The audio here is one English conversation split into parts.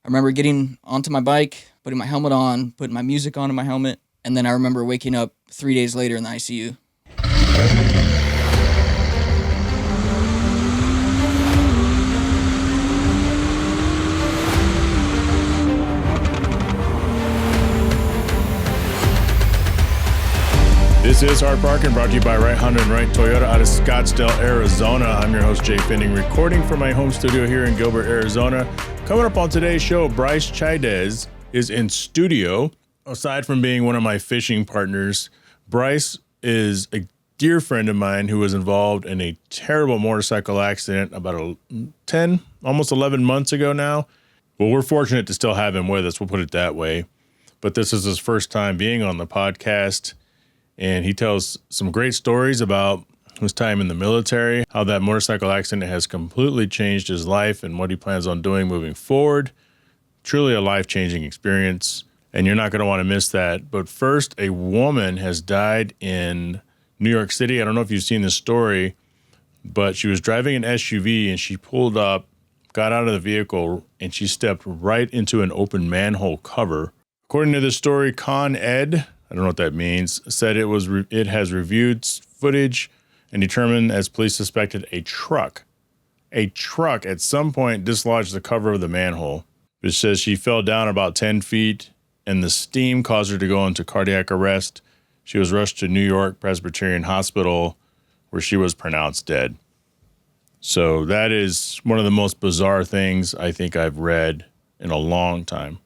I remember getting onto my bike, putting my helmet on, putting my music on in my helmet, and then I remember waking up 3 days later in the ICU. This is Hard Parking, brought to you by Right Honda and Right Toyota out of Scottsdale, Arizona. I'm your host, Jhae Pfenning, recording from my home studio here in Gilbert, Arizona. Coming up on today's show, Brice Chaidez is in studio. Aside from being one of my fishing partners, Brice is a dear friend of mine who was involved in a terrible motorcycle accident about 10, almost 11 months ago now. Well, we're fortunate to still have him with us, we'll put it that way. But this is his first time being on the podcast. And he tells some great stories about his time in the military, how that motorcycle accident has completely changed his life and what he plans on doing moving forward. Truly a life-changing experience, and you're not going to want to miss that. But first, a woman has died in New York City. I don't know if you've seen this story, but she was driving an SUV and she pulled up, got out of the vehicle, and she stepped right into an open manhole cover. According to the story, Con Ed, I don't know what that means, said it has reviewed footage and determined, as police suspected, a truck at some point dislodged the cover of the manhole. It says she fell down about 10 feet and the steam caused her to go into cardiac arrest. She was rushed to New York Presbyterian Hospital where she was pronounced dead. So that is one of the most bizarre things I think I've read in a long time.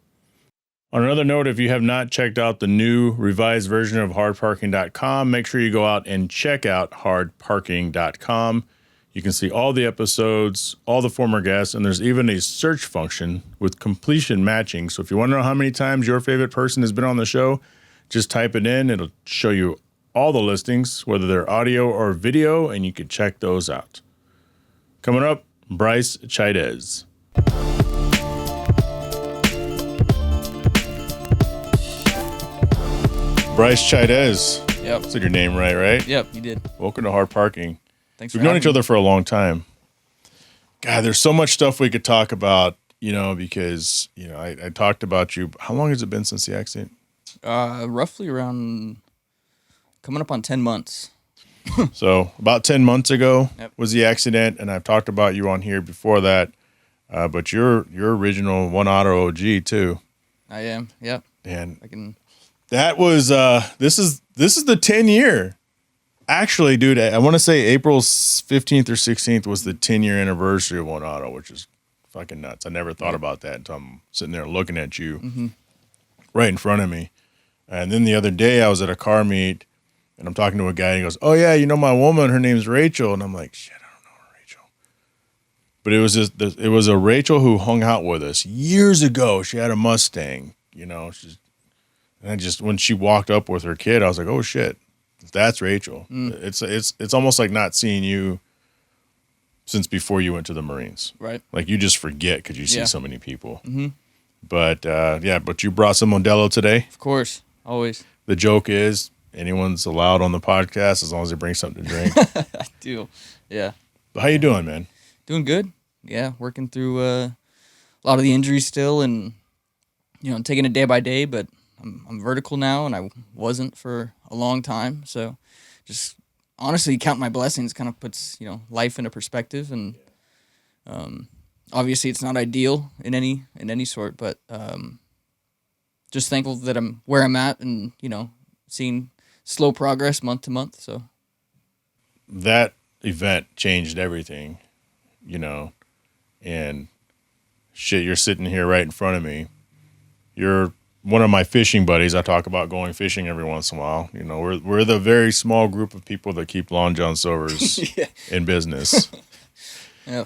On another note, if you have not checked out the new revised version of hardparking.com, make sure you go out and check out hardparking.com. You can see all the episodes, all the former guests, and there's even a search function with completion matching. So if you want to know how many times your favorite person has been on the show, just type it in. It'll show you all the listings, whether they're audio or video, and you can check those out. Coming up, Brice Chaidez. Brice Chaidez. Yep. Said your name right? Yep, you did. Welcome to Hard Parking. Thanks We've for known having each other for a long time. God, there's so much stuff we could talk about, because, I talked about you. How long has it been since the accident? Roughly around coming up on 10 months. So about 10 months ago Yep. was the accident, and I've talked about you on here before that. But you're original One Auto OG too. I am, yep. And I can... that was this is the 10-year. Actually, dude, I want to say April 15th or 16th was the 10-year anniversary of One Auto, which is fucking nuts. I never thought about that until I'm sitting there looking at you right in front of me. And then the other day I was at a car meet and I'm talking to a guy and he goes, "Oh yeah, my woman, her name's Rachel." And I'm like, "Shit, I don't know her, Rachel." But it was a Rachel who hung out with us years ago. She had a Mustang, when she walked up with her kid, I was like, "Oh shit, that's Rachel." It's almost like not seeing you since before you went to the Marines. Right. Like you just forget because you see Yeah. so many people. Mm-hmm. But but you brought some Modelo today. Of course, always. The joke is anyone's allowed on the podcast as long as they bring something to drink. I do, yeah. But how you doing, man? Doing good. Yeah, working through a lot of the injuries still, and taking it day by day. But I'm vertical now, and I wasn't for a long time. So, just honestly count my blessings. Kind of puts life into perspective, and obviously it's not ideal in any sort, but just thankful that I'm where I'm at, and seeing slow progress month to month. So that event changed everything, and shit, you're sitting here right in front of me. You're one of my fishing buddies. I talk about going fishing every once in a while. We're the very small group of people that keep Long John Silver's in business. Yeah.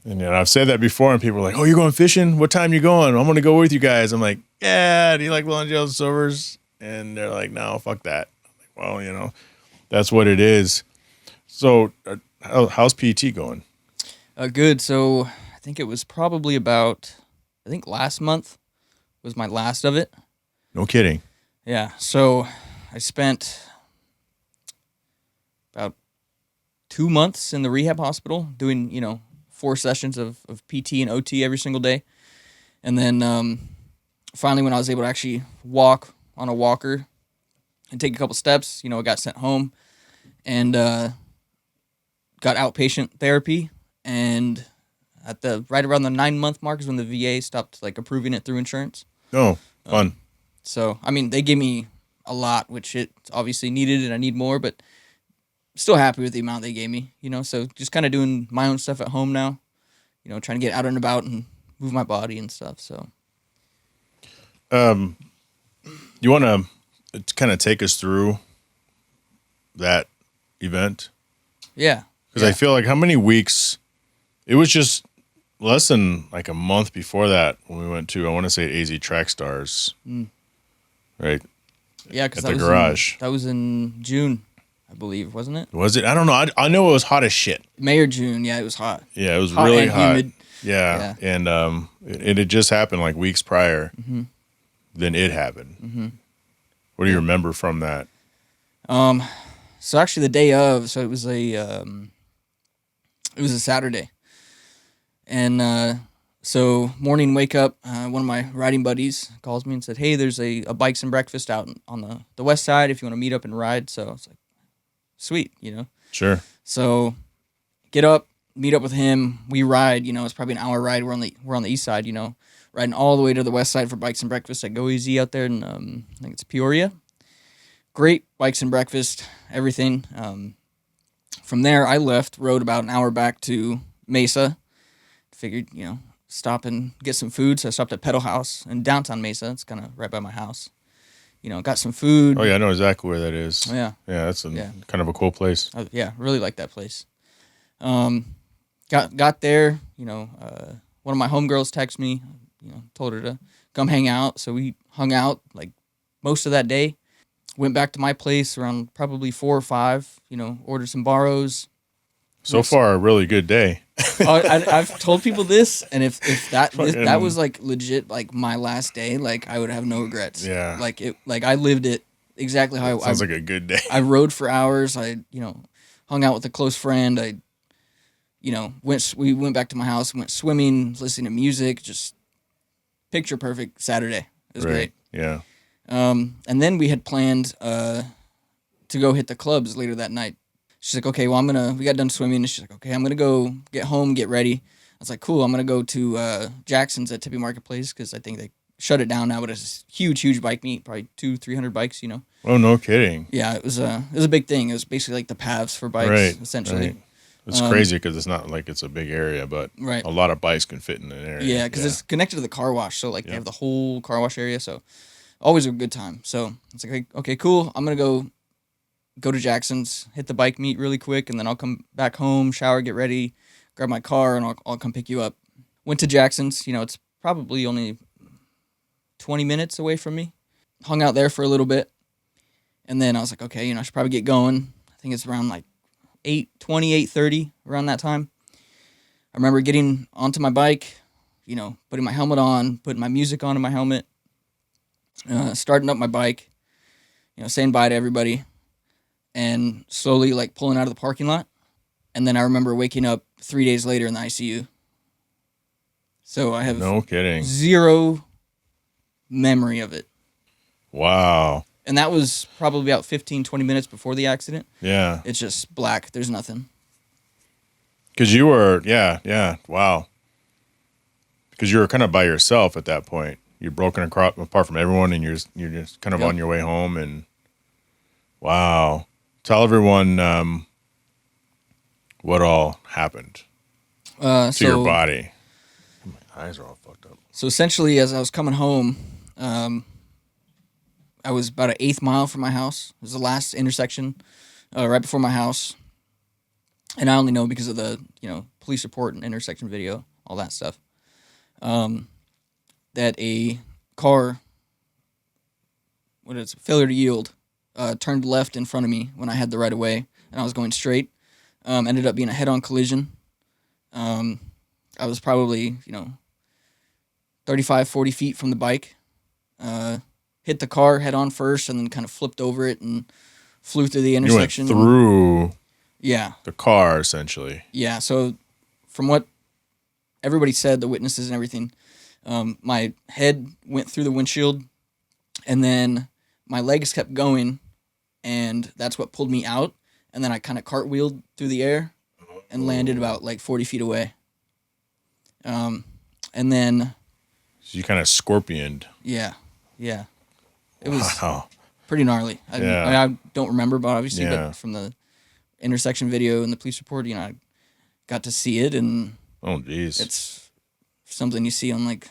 And I've said that before, and people are like, "Oh, you're going fishing? What time you going? I'm going to go with you guys." I'm like, "Yeah, do you like Long John Silver's?" And they're like, "No, fuck that." I'm like, well, that's what it is. So how's PT going? Good. So I think it was probably last month was my last of it. No kidding. Yeah. So I spent about 2 months in the rehab hospital doing, 4 sessions of PT and OT every single day. And then finally, when I was able to actually walk on a walker and take a couple steps, I got sent home and got outpatient therapy. And at right around the 9-month mark is when the VA stopped approving it through insurance. Oh, fun. So I mean, they gave me a lot, which it obviously needed, and I need more, but still happy with the amount they gave me. So just kind of doing my own stuff at home now. Trying to get out and about and move my body and stuff. So, you want to kind of take us through that event? Yeah. Because I feel like how many weeks? It was just less than a month before that when we went to, I want to say, AZ Track Stars. Right? Yeah, because at the garage. That was in June, I believe, wasn't it? Was it? I don't know. I know it was hot as shit. May or June. Yeah, it was hot. Yeah, it was hot really and hot. Humid. Yeah. And it had just happened weeks prior. Mm-hmm. Then it happened. Mm-hmm. What do you remember from that? So actually the day of, so it was a Saturday. And so morning wake up, one of my riding buddies calls me and said, "Hey, there's a bikes and breakfast out on the west side if you want to meet up and ride." So it's like, sweet, Sure. So get up, meet up with him. We ride, it's probably an hour ride. We're on the east side, riding all the way to the west side for bikes and breakfast at Go Easy out there in, I think it's Peoria. Great bikes and breakfast, everything. From there, I left, rode about an hour back to Mesa. Figured, stop and get some food. So I stopped at Pedal House in downtown Mesa. It's kind of right by my house. Got some food. Oh, yeah, I know exactly where that is. Yeah. Yeah, that's kind of a cool place. Really like that place. Got there, one of my homegirls texted me, told her to come hang out. So we hung out most of that day. Went back to my place around probably 4 or 5, ordered some borrows. So far, a really good day. I've told people this, and if that was legit my last day, I would have no regrets. Yeah. I lived it exactly how Sounds like a good day. I rode for hours. I hung out with a close friend. We went back to my house, went swimming, listening to music, just picture perfect Saturday. It was great. Yeah. And then we had planned to go hit the clubs later that night. She's like, okay, well, we got done swimming, and she's like, okay, I'm going to go get home, get ready. I was like, cool, I'm going to go to Jackson's at Tippy Marketplace, because I think they shut it down now, but it's a huge bike meet, probably 200-300 bikes, Oh, no kidding. Yeah, it was a big thing. It was basically the paths for bikes, essentially. Right. It's crazy because it's not it's a big area, but a lot of bikes can fit in an area. Yeah, because it's connected to the car wash, so they have the whole car wash area, so always a good time. So it's like, okay, cool, I'm going to go to Jackson's, hit the bike meet really quick, and then I'll come back home, shower, get ready, grab my car, and I'll come pick you up. Went to Jackson's, it's probably only 20 minutes away from me. Hung out there for a little bit, and then I was like, okay, I should probably get going. I think it's around 8:20, 8:30, around that time. I remember getting onto my bike, putting my helmet on, putting my music on in my helmet, starting up my bike, saying bye to everybody, and slowly pulling out of the parking lot. And then I remember waking up 3 days later in the ICU. So I have no kidding, zero memory of it. Wow. And that was probably about 15, 20 minutes before the accident. Yeah. It's just black. There's nothing. Because you were, wow. Because you were kind of by yourself at that point. You're broken apart from everyone, and you're just kind of on your way home. And wow. Tell everyone what all happened to your body. My eyes are all fucked up. So essentially, as I was coming home, I was about an 1/8 mile from my house. It was the last intersection right before my house. And I only know because of the, police report and intersection video, all that stuff, that a car, failure to yield, turned left in front of me when I had the right of way, and I was going straight. Ended up being a head-on collision. I was probably, 35, 40 feet from the bike. Hit the car head-on first, and then kind of flipped over it and flew through the intersection. You went through the car, essentially. Yeah, so from what everybody said, the witnesses and everything, My head went through the windshield, and then my legs kept going, and that's what pulled me out. And then I kind of cartwheeled through the air and landed about like 40 feet away. And then... So you kind of scorpioned. Yeah. It was Wow. pretty gnarly. I don't remember, but obviously, Yeah. but from the intersection video and the police report, I got to see it, and Oh, geez. it's something you see on like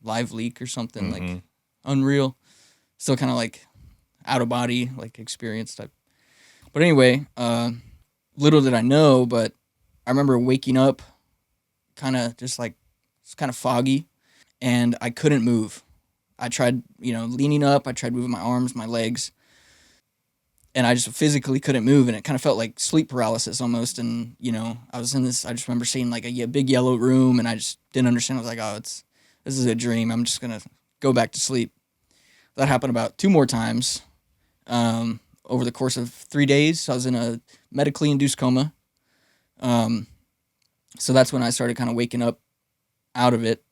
Live Leak or something, like unreal. Still kind of like out of body like experience type. But anyway, little did I know, but I remember waking up kind of just like it's kind of foggy, and I couldn't move. I tried, leaning up. I tried moving my arms, my legs, and I just physically couldn't move, and it kind of felt like sleep paralysis almost. And I was in this. I just remember seeing like a big yellow room, and I just didn't understand. I was like, "Oh, this is a dream. I'm just gonna go back to sleep." That happened about 2 more times over the course of 3 days. I was in a medically induced coma. So that's when I started kind of waking up out of it.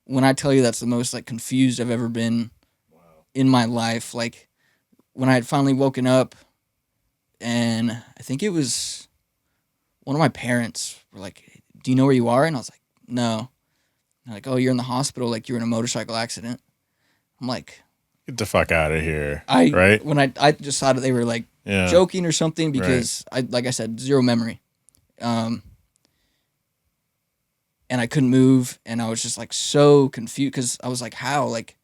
When I tell you that's the most like confused I've ever been in my life, like when I had finally woken up, and I think it was one of my parents were like, "Do you know where you are?" And I was like, "No." They're like, "Oh, you're in the hospital. Like you were in a motorcycle accident." I'm like, Get the fuck out of here. right? Right? When I just thought they were like joking or something, because like I said, zero memory. And I couldn't move, and I was just like so confused because I was like, how? Like,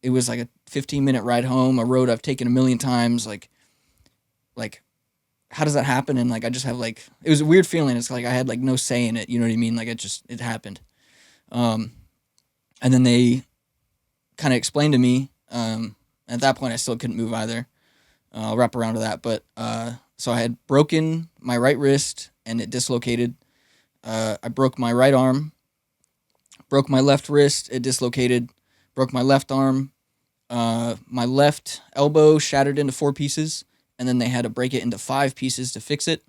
it was like a 15-minute ride home, a road I've taken a million times. Like, how does that happen? And like, I just have like, it was a weird feeling. It's like I had like no say in it. You know what I mean? Like it happened. And then they kind of explained to me. At that point, I still couldn't move either. I'll wrap around to that, but so I had broken my right wrist, and it dislocated. I broke my right arm, broke my left wrist, it dislocated, broke my left arm, my left elbow shattered into 4 pieces, and then they had to break it into 5 pieces to fix it.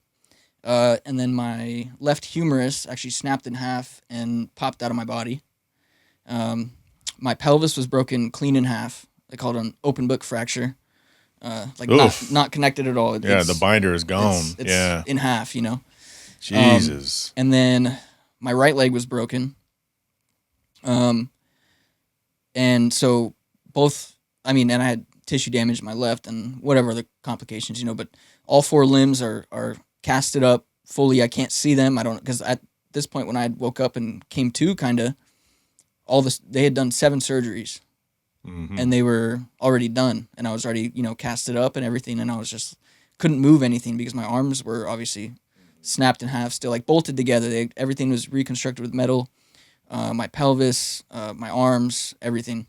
And then my left humerus actually snapped in half and popped out of my body. My pelvis was broken clean in half. They call it an open book fracture. Like not connected at all. The binder is gone. It's in half, Jesus. And then my right leg was broken. And so and I had tissue damage in my left and whatever other complications, but all 4 limbs are casted up fully. I can't see them. Because at this point when I woke up and came to they had done 7 surgeries and they were already done. And I was already, casted up and everything. And I was just couldn't move anything because my arms were obviously snapped in half, still like bolted together. Everything was reconstructed with metal. My pelvis, my arms, everything.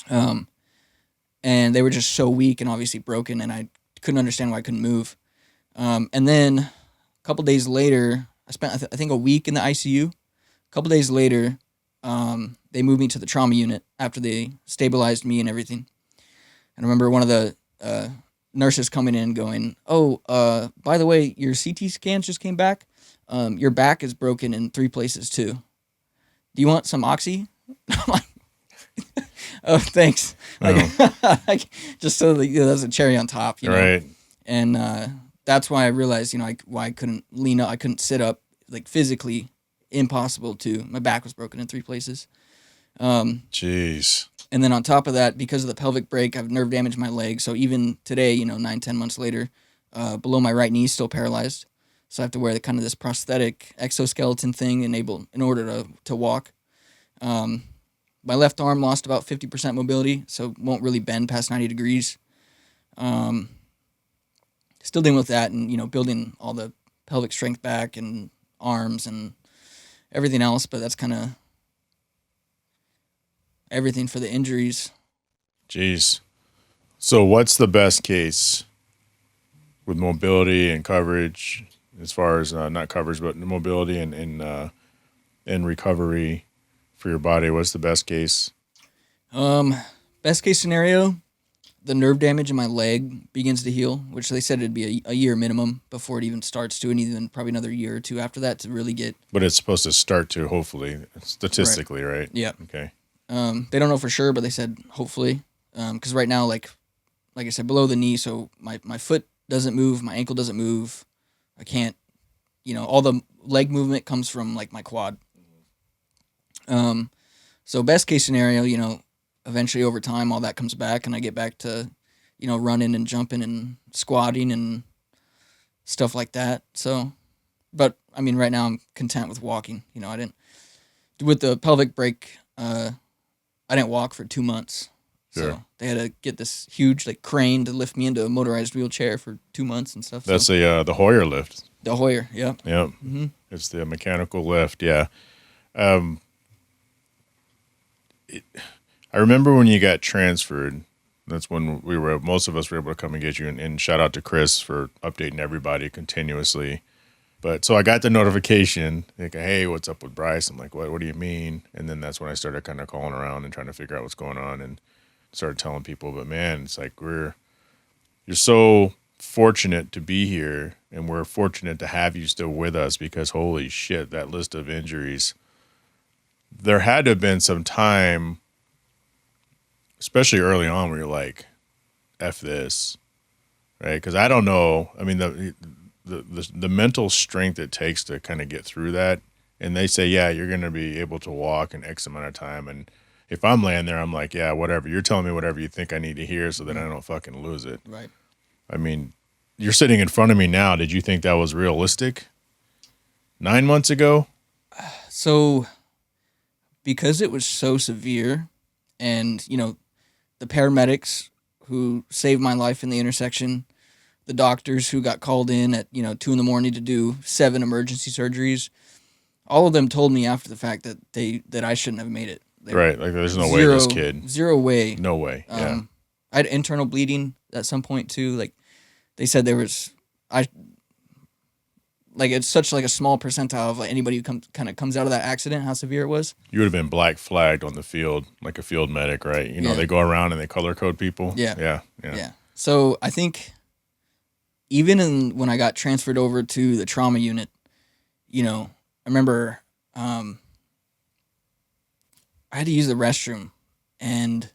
And they were just so weak and obviously broken, and I couldn't understand why I couldn't move. And then a couple days later, I spent I think a week in the ICU. A couple days later, they moved me to the trauma unit after they stabilized me and everything. And I remember one of the nurses coming in going, "Oh, by the way, your CT scans just came back. Your back is broken in 3 places too. Do you want some oxy?" I'm like, "Oh, thanks." Like, just so that that's a cherry on top, Right. And that's why I realized, why I couldn't lean up, I couldn't sit up, like physically impossible to. My back was broken in 3 places. Jeez. And then on top of that, because of the pelvic break, I have nerve damage in my leg. So even today, 9-10 months later, below my right knee is still paralyzed. So I have to wear this prosthetic exoskeleton thing in order to walk. My left arm lost about 50% mobility, so won't really bend past 90 degrees. Still dealing with that, and building all the pelvic strength back and arms and everything else. But that's kind of everything for the injuries. Jeez. So what's the best case with mobility and coverage, as far as not coverage, but mobility and recovery for your body? What's the best case? Best case scenario, the nerve damage in my leg begins to heal, which they said it'd be a year minimum before it even starts to, and even probably another year or two after that to really get. But it's supposed to start to, hopefully, statistically, right? Yeah. Okay. They don't know for sure, but they said hopefully. Because right now, like I said, below the knee, so my foot doesn't move, my ankle doesn't move. I can't, all the leg movement comes from like my quad. So best case scenario, eventually over time, all that comes back and I get back to, running and jumping and squatting and stuff like that. So, but I mean, right now I'm content with walking. I didn't, with the pelvic break, I didn't walk for 2 months. Sure. So they had to get this huge like crane to lift me into a motorized wheelchair for 2 months and stuff. That's the Hoyer lift. The Hoyer, yeah. Yep. Mm-hmm. It's the mechanical lift, yeah. I remember when you got transferred. That's when most of us were able to come and get you. And shout out to Chris for updating everybody continuously. But so I got the notification, like, hey, what's up with Brice? I'm like, what do you mean? And then that's when I started kind of calling around and trying to figure out what's going on and started telling people. But man, it's like you're so fortunate to be here, and we're fortunate to have you still with us because holy shit, that list of injuries. There had to have been some time, especially early on, where you're like, F this, right? Because I don't know. I mean, the mental strength it takes to kind of get through that. And they say, yeah, you're going to be able to walk in X amount of time. And if I'm laying there, I'm like, yeah, whatever. You're telling me whatever you think I need to hear so that I don't fucking lose it. Right. I mean, you're sitting in front of me now. Did you think that was realistic 9 months ago? So because it was so severe and, the paramedics who saved my life in the intersection, the doctors who got called in at, 2 a.m. to do 7 emergency surgeries, all of them told me after the fact that I shouldn't have made it. Right. Like there's no way this kid. Zero way. No way. Yeah. I had internal bleeding at some point too. Like they said it's such like a small percentile of like anybody who comes out of that accident, how severe it was. You would have been black flagged on the field, like a field medic, right? They go around and they color code people. Yeah. So I think even when I got transferred over to the trauma unit, I remember I had to use the restroom and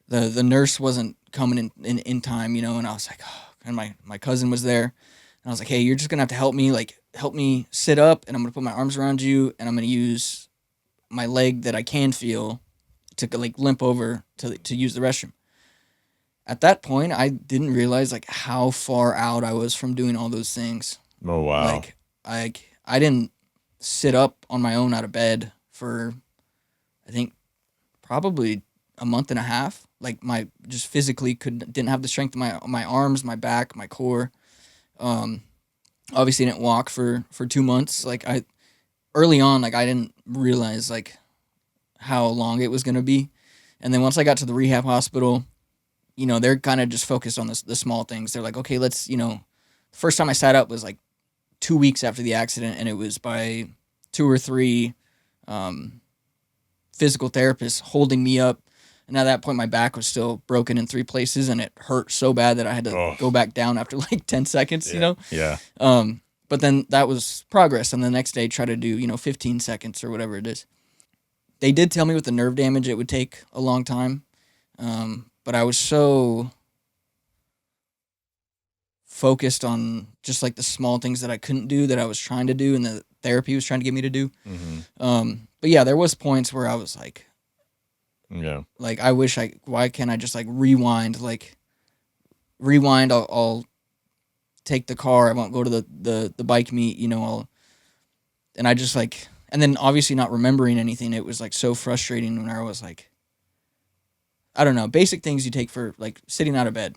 the nurse wasn't coming in time, and I was like, oh, and my cousin was there. And I was like, hey, you're just going to have to help me sit up, and I'm going to put my arms around you, and I'm going to use my leg that I can feel to like limp over to use the restroom. At that point, I didn't realize like how far out I was from doing all those things. Oh, wow. Like I didn't sit up on my own out of bed for, I think, probably a month and a half. Like just physically didn't have the strength of my arms, my back, my core. Obviously didn't walk for 2 months. Like early on, like I didn't realize like how long it was going to be. And then once I got to the rehab hospital, they're kind of just focused on the small things. They're like, okay, let's, the first time I sat up was like 2 weeks after the accident, and it was by 2 or 3, physical therapists holding me up. And at that point, my back was still broken in 3 places, and it hurt so bad that I had to go back down after like 10 seconds, Yeah. But then that was progress. And the next day, try to do, 15 seconds or whatever it is. They did tell me with the nerve damage, it would take a long time. But I was so focused on just like the small things that I couldn't do that I was trying to do and the therapy was trying to get me to do. Mm-hmm. But yeah, there was points where I was like, yeah, like why can't I just like rewind? I'll take the car. I won't go to the bike meet, and I just like, and then obviously not remembering anything. It was like so frustrating when I was like, I don't know, basic things you take for like sitting out of bed,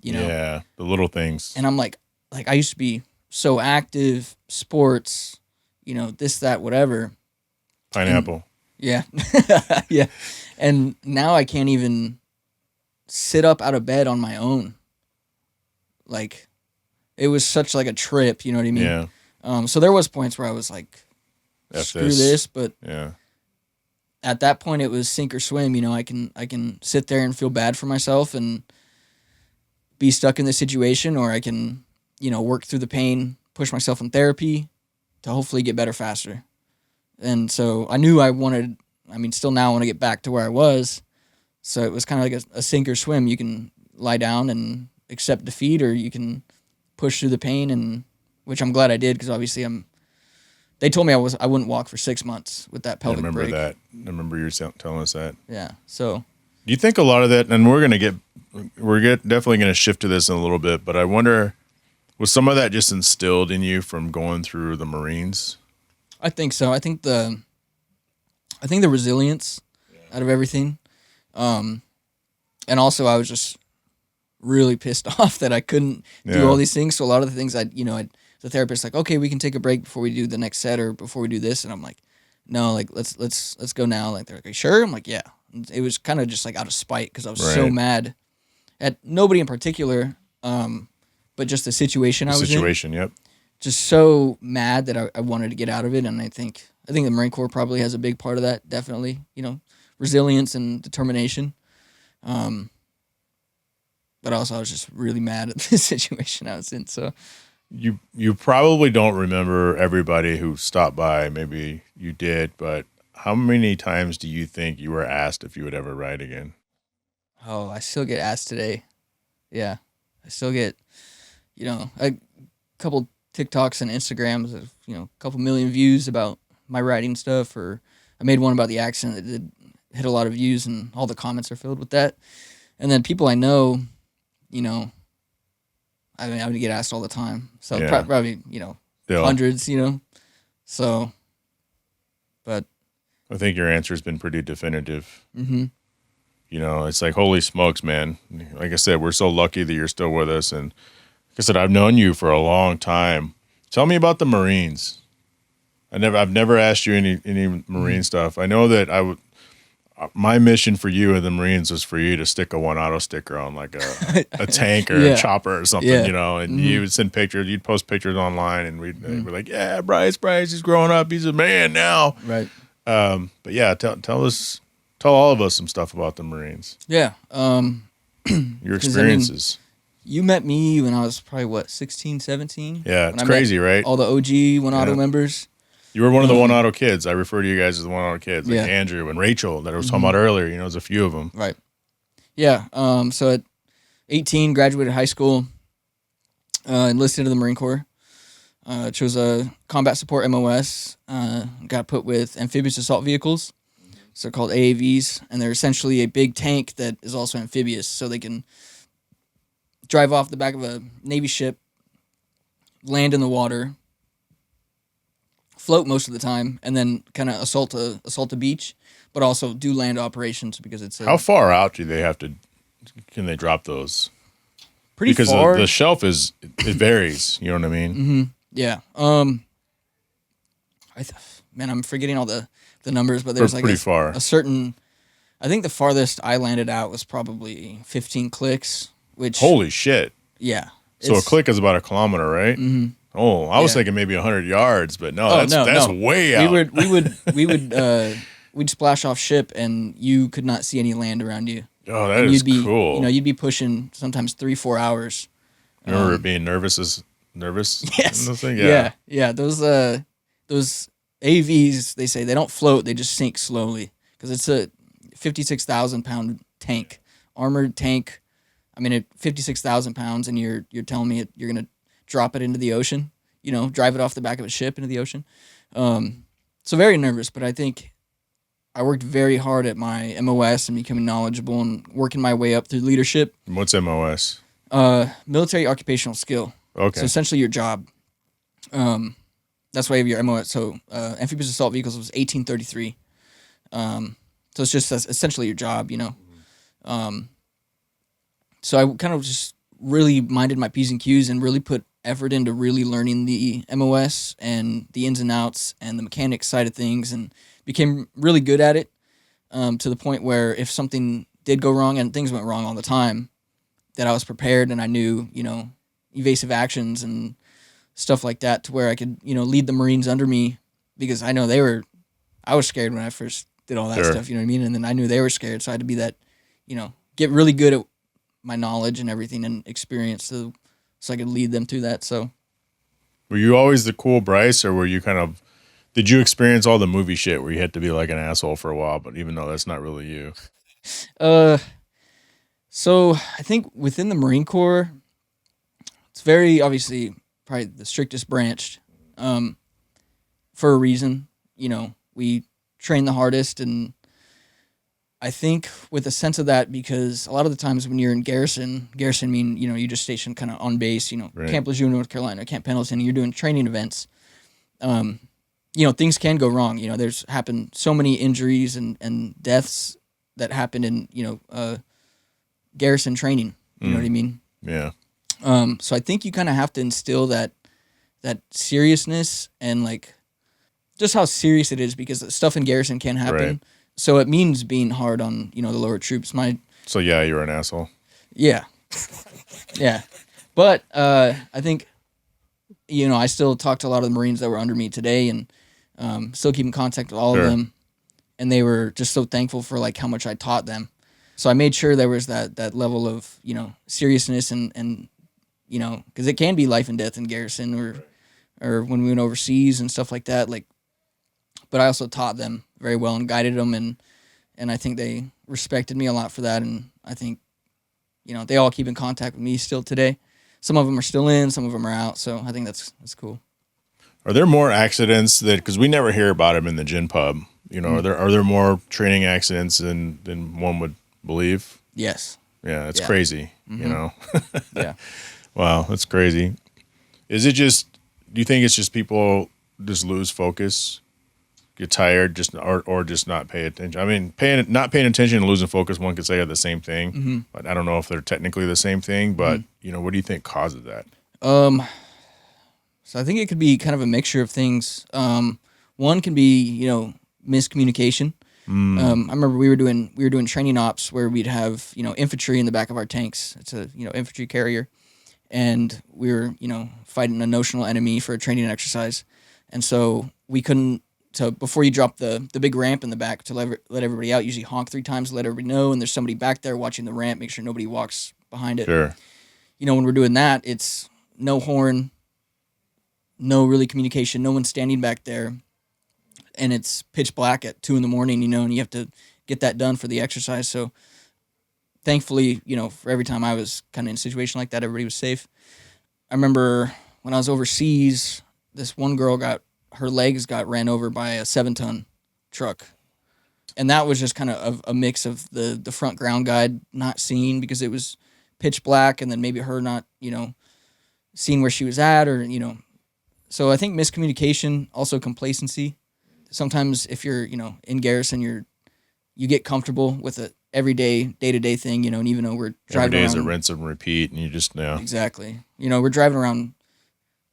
Yeah, the little things. And I'm like I used to be so active, sports, this, that, whatever. Pineapple. Yeah. Yeah. And now I can't even sit up out of bed on my own. Like, it was such like a trip, you know what I mean? Yeah. So there was points where I was like, screw this, but yeah. at that point it was sink or swim. I can sit there and feel bad for myself and be stuck in this situation, or I can, work through the pain, push myself in therapy to hopefully get better faster. And so I knew still now I want to get back to where I was. So it was kind of like a sink or swim. You can lie down and accept defeat, or you can push through the pain, and which I'm glad I did, because obviously they told me I wouldn't walk for 6 months with that pelvic break. That. I remember you telling us that. Yeah. So do you think a lot of that, and we're definitely going to shift to this in a little bit, but I wonder, was some of that just instilled in you from going through the Marines? I think so. I think the resilience out of everything. And also I was just really pissed off that I couldn't do all these things. So a lot of the things the therapist like, okay, we can take a break before we do the next set or before we do this. And I'm like, no, like let's go now. Like, they're like, are you sure? I'm like, yeah. It was kind of just like out of spite, because I was so mad at nobody in particular, but just the situation I was in. Situation, yep. Just so mad that I wanted to get out of it. And I think the Marine Corps probably has a big part of that, definitely, resilience and determination. But also I was just really mad at the situation I was in. So you probably don't remember everybody who stopped by. Maybe you did, but how many times do you think you were asked if you would ever ride again? Oh, I still get asked today. Yeah. I still get, a couple TikToks and Instagrams of, a couple million views about my riding stuff, or I made one about the accident that did hit a lot of views, and all the comments are filled with that. And then people I know, I would get asked all the time. So probably, hundreds, so, but I think your answer has been pretty definitive. Mm-hmm. It's like, holy smokes, man. Like I said, we're so lucky that you're still with us. And like I said, I've known you for a long time. Tell me about the Marines. I've never asked you any Marine stuff. I know that my mission for you in the Marines was for you to stick a One Auto sticker on like a tank or a chopper or something, and you would send pictures, you'd post pictures online, and we'd be like, yeah, Brice, he's growing up. He's a man now. Right. But yeah, tell all of us some stuff about the Marines. Yeah. Your experiences. You met me when I was probably 16, 17? Yeah, it's crazy, right? All the OG One Auto members. You were one of the One Auto kids. I refer to you guys as the One Auto kids, like Andrew and Rachel that I was talking about earlier. There's a few of them. Right. Yeah. So at 18, graduated high school, enlisted in the Marine Corps. Chose a combat support MOS. Got put with amphibious assault vehicles. So they're called AAVs, and they're essentially a big tank that is also amphibious, so they can drive off the back of a Navy ship, land in the water, float most of the time, and then kind of assault a beach, but also do land operations, because it's how far out do they have to? Can they drop those? Pretty far. Because the shelf it varies. You know what I mean? Mm-hmm. Yeah. I'm forgetting all the numbers, but there's like a certain. I think the farthest I landed out was probably 15 clicks. Which, holy shit! Yeah. So a click is about a kilometer, right? Mm-hmm. Oh, I was thinking maybe 100 yards, but no, that's way out. We'd splash off ship, and you could not see any land around you. Oh, that is cool. You'd be pushing sometimes 3-4 hours. You remember being nervous? Yes. In those things? Yeah. Those AVs, they say they don't float; they just sink slowly, because it's a 56,000 pound tank, armored tank. I mean, at 56,000 pounds, and you're telling me you're gonna drop it into the ocean, drive it off the back of a ship into the ocean. So very nervous, but I think I worked very hard at my MOS and becoming knowledgeable and working my way up through leadership. What's MOS? Military occupational skill. Okay. So essentially your job. That's why you have your MOS. So amphibious assault vehicles was 1833. So it's just essentially your job, So I kind of just really minded my P's and Q's and really put effort into really learning the MOS and the ins and outs and the mechanics side of things, and became really good at it, to the point where if something did go wrong, and things went wrong all the time, that I was prepared and I knew, evasive actions and stuff like that, to where I could, lead the Marines under me, because I know I was scared when I first did all that Sure. stuff. You know what I mean? And then I knew they were scared, so I had to be that, get really good at my knowledge and everything and experience, so I could lead them through that. So, Were you always the cool Brice, or were you did you experience all the movie shit where you had to be like an asshole for a while, but even though that's not really you? So I think within the Marine Corps, it's very obviously probably the strictest branch, for a reason. We train the hardest, and I think with a sense of that, because a lot of the times when you're in garrison mean, you just stationed kind of on base, Right. Camp Lejeune, North Carolina, Camp Pendleton, and you're doing training events. Things can go wrong. There's happened so many injuries and deaths that happen in, garrison training. You know what I mean? Yeah. So I think you kind of have to instill that seriousness and like just how serious it is, because stuff in garrison can happen. Right. So it means being hard on, the lower troops. So yeah, you're an asshole. Yeah. Yeah. But I think, I still talk to a lot of the Marines that were under me today, and still keep in contact with all Sure. of them. And they were just so thankful for like how much I taught them. So I made sure there was that level of, seriousness and because it can be life and death in garrison or when we went overseas and stuff like that. Like, but I also taught them very well and guided them, and I think they respected me a lot for that. And I think, they all keep in contact with me still today. Some of them are still in, some of them are out. So I think that's cool. Are there more accidents because we never hear about them in the gin pub? Are there more training accidents than one would believe? Yes. Yeah, it's crazy. Yeah. Wow, that's crazy. Is it just? Do you think it's just people just lose focus, get tired, or just not pay attention? I mean, not paying attention and losing focus, one could say are the same thing, but I don't know if they're technically the same thing. But what do you think causes that? So I think it could be kind of a mixture of things. One can be, miscommunication. I remember we were doing training ops where we'd have, infantry in the back of our tanks. It's a, infantry carrier. And we were, fighting a notional enemy for a training exercise. And so we couldn't, so before you drop the big ramp in the back to let everybody out, usually honk 3 times to let everybody know. And there's somebody back there watching the ramp, make sure nobody walks behind it. Sure. When we're doing that, it's no horn, no really communication, no one's standing back there. And it's pitch black at 2 a.m, and you have to get that done for the exercise. So thankfully, for every time I was kind of in a situation like that, everybody was safe. I remember when I was overseas, this one girl her legs got ran over by a 7-ton truck. And that was just kind of a mix of the front ground guide not seeing because it was pitch black, and then maybe her not, seeing where she was at, or, So I think miscommunication, also complacency. Sometimes if you're, in garrison, you get comfortable with it everyday, day-to-day thing, and even though we're driving Every day is around, a rinse and repeat, and you just Exactly. We're driving around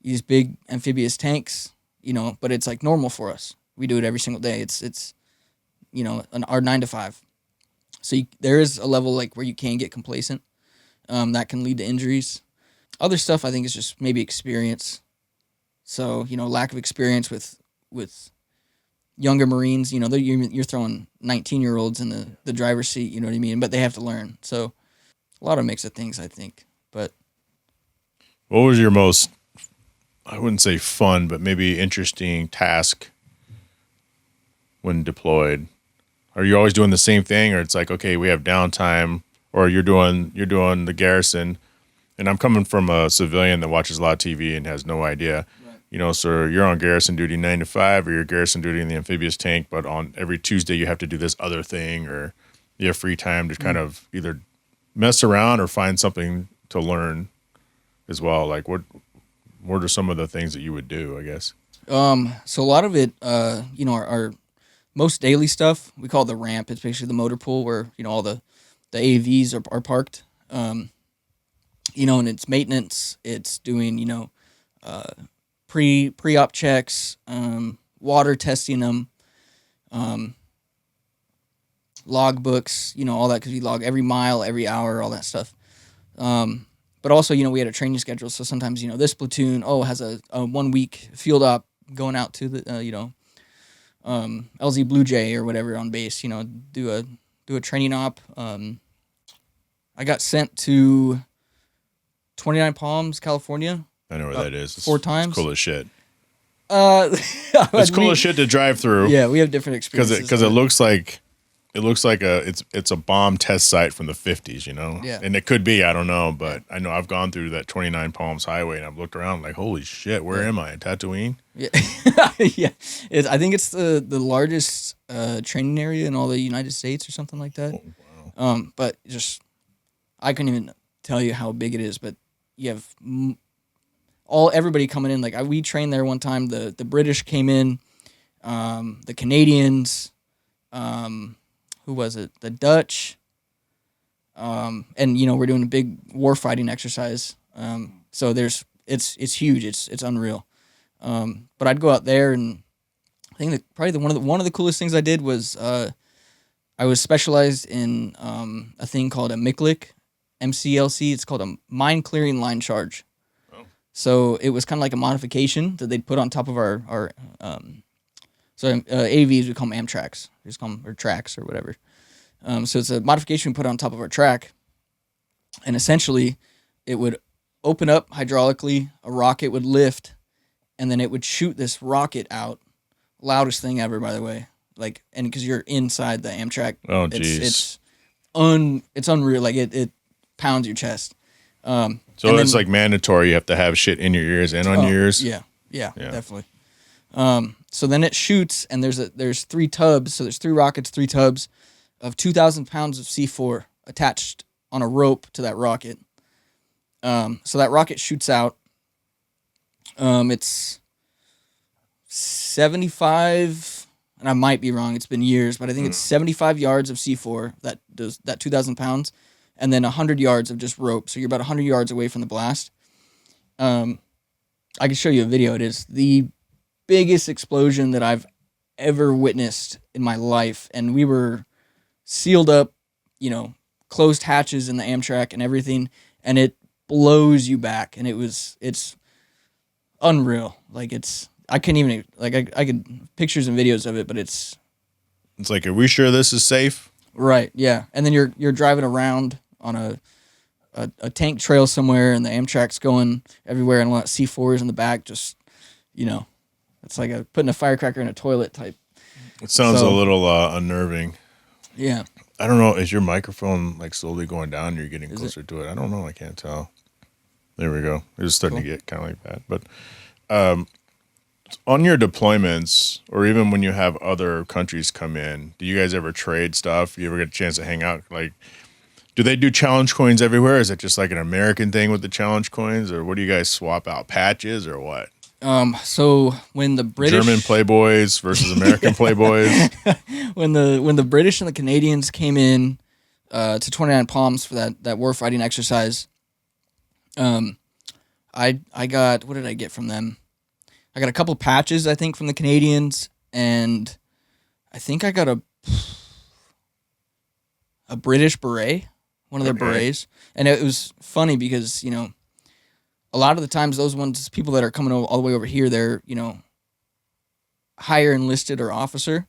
these big amphibious tanks, but it's like normal for us. We do it every single day. It's our 9 to 5. So there is a level like where you can get complacent. That can lead to injuries. Other stuff I think is just maybe experience. So, lack of experience with younger Marines, you're throwing 19-year-olds in the driver's seat, you know what I mean? But they have to learn. So a lot of mix of things, I think. But what was your most, I wouldn't say fun, but maybe interesting task when deployed? Are you always doing the same thing, or it's like, okay, we have downtime, or you're doing the garrison? And I'm coming from a civilian that watches a lot of TV and has no idea. So you're on garrison duty 9 to 5, or you're garrison duty in the amphibious tank, but on every Tuesday you have to do this other thing, or you have free time to kind of either mess around or find something to learn as well. Like what are some of the things that you would do, I guess? So a lot of it, our most daily stuff, we call it the ramp. It's basically the motor pool where, all the AVs are parked. And it's maintenance. It's doing, pre-op checks, water testing them, log books, all that, because we log every mile, every hour, all that stuff. But also, we had a training schedule, so sometimes, this platoon, has a 1 week field op going out to the, LZ Blue Jay or whatever on base. Do a training op. I got sent to 29 Palms, California. I know where that is. Four times. It's cool as shit. It's cool as shit to drive through. Yeah, we have different experiences. Because it looks like it's a bomb test site from the 50s, Yeah. And it could be, I don't know, but I know I've gone through that 29 Palms highway and I've looked around like, holy shit, where am I? In Tatooine? Yeah, yeah. I think it's the largest training area in all the United States or something like that. Oh, wow. But just I couldn't even tell you how big it is. But you have everybody coming in. Like we trained there one time. The British came in, the Canadians. Who was it? The Dutch. And we're doing a big war fighting exercise. So it's huge. It's unreal. But I'd go out there, and I think that probably one of the coolest things I did was I was specialized in a thing called a MCLC, MCLC. It's called a mine clearing line charge. Oh. So it was kind of like a modification that they'd put on top of our AVs, we call them Amtraks. We just call them, or tracks or whatever. So it's a modification we put on top of our track. And essentially, it would open up hydraulically, a rocket would lift, and then it would shoot this rocket out. Loudest thing ever, by the way. And because you're inside the Amtrak. Oh, jeez. It's unreal. Like, it pounds your chest. So it's like mandatory. You have to have shit in your ears and on your ears? Yeah, definitely. So then it shoots, and there's 3 tubs. So there's 3 rockets, 3 tubs of 2,000 pounds of C4 attached on a rope to that rocket. So that rocket shoots out. It's 75, and I might be wrong. It's been years, but I think it's 75 yards of C4 that does that 2,000 pounds, and then 100 yards of just rope. So you're about 100 yards away from the blast. I can show you a video. It is the biggest explosion that I've ever witnessed in my life, and we were sealed up, closed hatches in the Amtrak and everything, and it blows you back, and it's unreal. Like I couldn't even I could pictures and videos of it, but it's like, are we sure this is safe? Right, yeah. And then you're driving around on a tank trail somewhere, and the Amtrak's going everywhere, and a lot of C4s in the back, just it's like putting a firecracker in a toilet type. It sounds a little unnerving. Yeah. I don't know. Is your microphone like slowly going down? You're getting closer to it. I don't know. I can't tell. There we go. It's starting to get kind of like that. But on your deployments, or even when you have other countries come in, do you guys ever trade stuff? You ever get a chance to hang out? Like, do they do challenge coins everywhere? Is it just like an American thing with the challenge coins, or what do you guys swap out, patches or what? So when the British German Playboys versus American Playboys, when the British and the Canadians came in to 29 Palms for that war fighting exercise, I got, what did I get from them? I got a couple patches, I think, from the Canadians, and I think I got a British beret, one of their berets, and it was funny because a lot of the times those ones, people that are coming all the way over here, they're, higher enlisted or officer.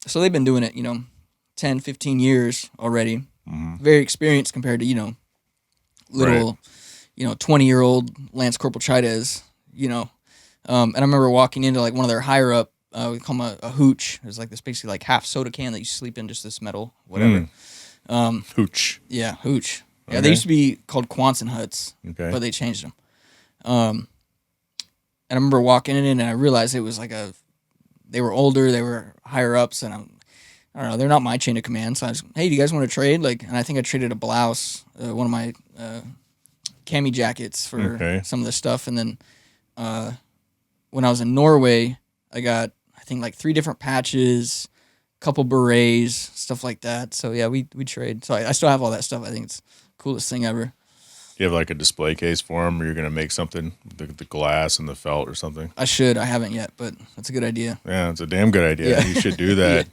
So they've been doing it, 10, 15 years already. Mm-hmm. Very experienced compared to, little, 20-year-old Lance Corporal Chaidez, And I remember walking into like one of their higher up, we call them a hooch. It was like this basically like half soda can that you sleep in, just this metal, whatever. Hooch. Yeah, hooch. Yeah, they used to be called Quonset huts, but they changed them. And I remember walking in and I realized it was like they were older, they were higher ups, and I don't know, they're not my chain of command. So I was, hey, do you guys want to trade? And I think I traded a blouse, one of my cami jackets for some of the stuff. And then when I was in Norway, I got, I think, like 3 different patches, couple berets, stuff like that. So yeah, we trade. So I still have all that stuff. I think it's coolest thing ever. You have like a display case for them, or you're gonna make something, the glass and the felt or something? I should. I haven't yet, but that's a good idea. Yeah, it's a damn good idea. Yeah. You should do that.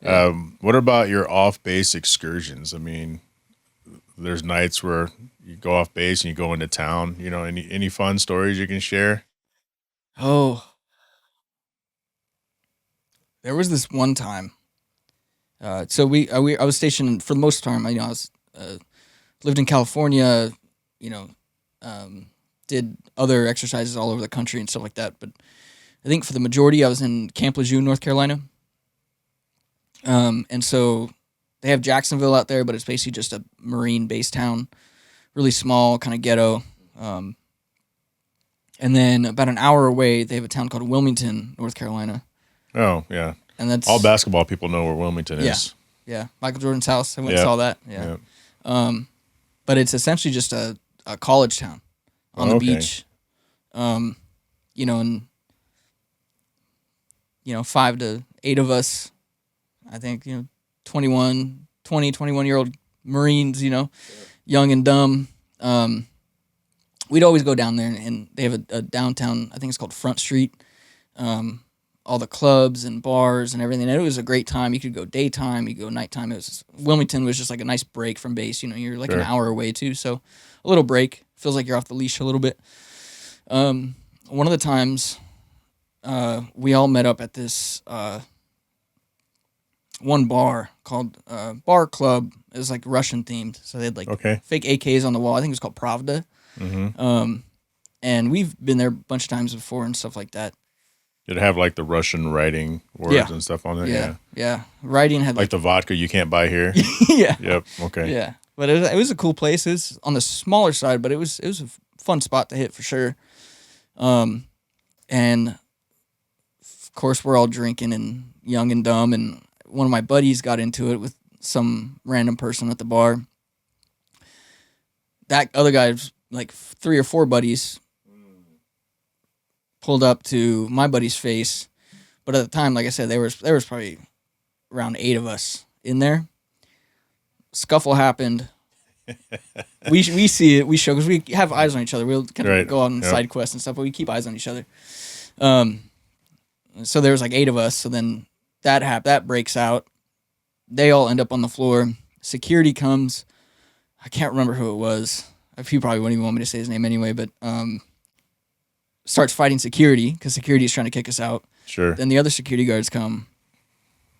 Yeah. What about your off-base excursions? I mean, there's nights where you go off base and you go into town. Any fun stories you can share? Oh, There was this one time. So I was stationed for the most time. I was lived in California. Did other exercises all over the country and stuff like that. But I think for the majority, I was in Camp Lejeune, North Carolina. And so they have Jacksonville out there, but it's basically just a Marine base town, really small, kind of ghetto. And then about an hour away, they have a town called Wilmington, North Carolina. Oh, yeah. And that's all basketball people know where Wilmington is. Yeah. Michael Jordan's house. I went and saw that. Yeah. But it's essentially just a college town on the beach. And 5 to 8 of us, I think, 21-year-old Marines, young and dumb. We'd always go down there, and they have a downtown, I think it's called Front Street, all the clubs and bars and everything. And it was a great time. You could go daytime, you could go nighttime. Wilmington was just like a nice break from base. You're like an hour away too, so a little break. Feels like you're off the leash a little bit. One of the times, we all met up at this one bar called Bar Club. It was like Russian themed, so they had like fake AKs on the wall. I think it was called Pravda. Mm-hmm. And we've been there a bunch of times before and stuff like that. Did it have like the Russian writing words and stuff on it? Yeah. Writing had like the vodka you can't buy here. Yeah. Yep. Okay. Yeah, but it was a cool place. It was on the smaller side, but it was a fun spot to hit for sure. And of course we're all drinking and young and dumb, and one of my buddies got into it with some random person at the bar. That other guy's like 3 or 4 buddies pulled up to my buddy's face, but at the time, like I said, there was probably around 8 of us in there. Scuffle happened. we see it. We show, because we have eyes on each other. We'll kind of go on side quests and stuff, but we keep eyes on each other. So there was like 8 of us. So then that breaks out. They all end up on the floor. Security comes. I can't remember who it was. You probably wouldn't even want me to say his name anyway, but starts fighting security because security is trying to kick us out. Sure. Then the other security guards come.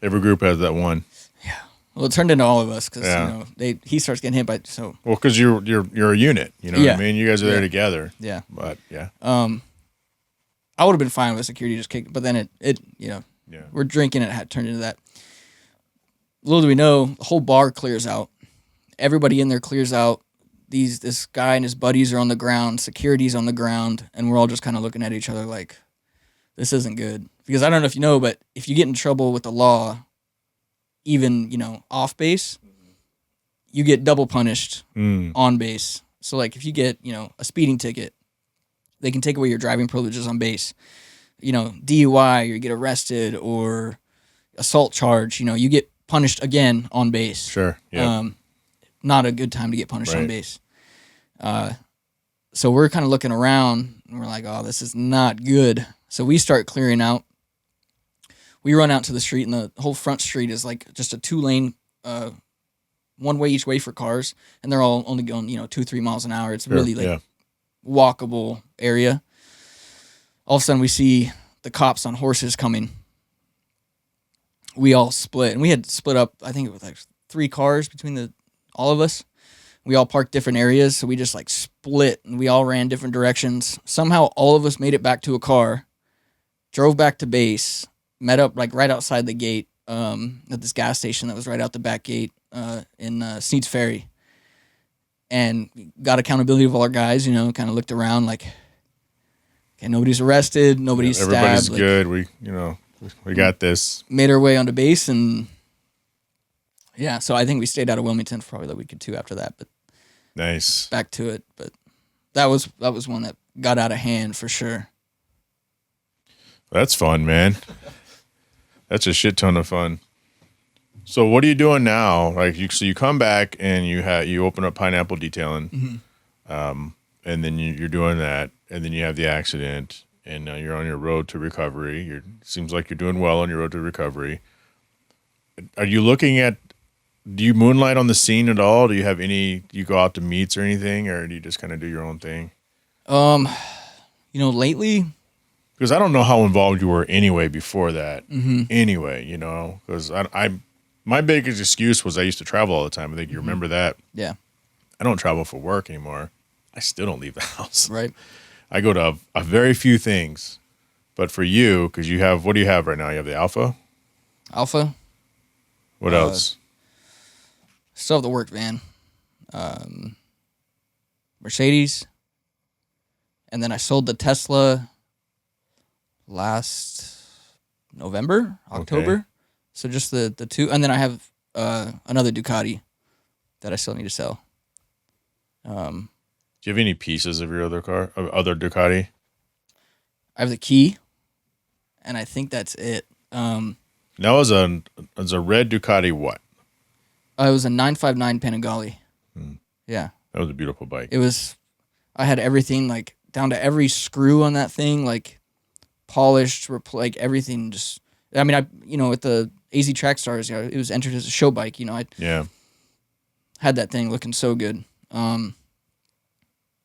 Every group has that one. Yeah. Well, it turned into all of us because he starts getting hit by Well, because you're a unit. You know what I mean? You guys are there together. Yeah. But yeah. I would have been fine with security just kicking, but then it we're drinking, it had turned into that. Little do we know, the whole bar clears out. Everybody in there clears out. This guy and his buddies are on the ground, security's on the ground, and we're all just kind of looking at each other like, this isn't good. Because I don't know if you know, but if you get in trouble with the law, even, off base, you get double punished on base. So, like, if you get, a speeding ticket, they can take away your driving privileges on base. DUI, or you get arrested, or assault charge, you get punished again on base. Sure, yeah. Not a good time to get punished on base. So we're kind of looking around, and we're like, oh, this is not good. So we start clearing out. We run out to the street, and the whole front street is like just a 2-lane, one way each way for cars, and they're all only going, 2-3 miles an hour. It's really walkable area. All of a sudden, we see the cops on horses coming. We all split, and we had split up. I think it was like 3 cars between all of us. We all parked different areas, so we just like split, and we all ran different directions. Somehow, all of us made it back to a car, drove back to base, met up like right outside the gate at this gas station that was right out the back gate in Sneed's Ferry, and got accountability of all our guys. Kind of looked around like, okay, nobody's arrested, nobody's stabbed. Everybody's good. We got this. Made our way onto base, and so I think we stayed out of Wilmington for probably a week or 2 after that. But nice. Back to it, but that was one that got out of hand for sure. That's fun, man. That's a shit ton of fun. So what are you doing now? Like you come back and you open up Pineapple Detailing, and then you're doing that, and then you have the accident, and now you're on your road to recovery. Seems like you're doing well on your road to recovery. Are you looking at? Do you moonlight on the scene at all? Do you go out to meets or anything, or do you just kind of do your own thing? Lately, because because I don't know how involved you were anyway before that. Mm-hmm. Anyway, because my biggest excuse was I used to travel all the time. I think you remember that. Yeah. I don't travel for work anymore. I still don't leave the house. Right. I go to a very few things. But for you, because what do you have right now? You have the Alpha? Alpha. What else? Still have the work van. Mercedes. And then I sold the Tesla last November, October. Okay. So just the two. And then I have another Ducati that I still need to sell. Do you have any pieces of your other Ducati? I have the key, and I think that's it. Now, as a red Ducati, what? It was a 959 Panigale. Yeah. That was a beautiful bike. It was. I had everything, like, down to every screw on that thing, like, polished, like, everything. Just, I mean, with the AZ Track Stars, it was entered as a show bike. I had that thing looking so good.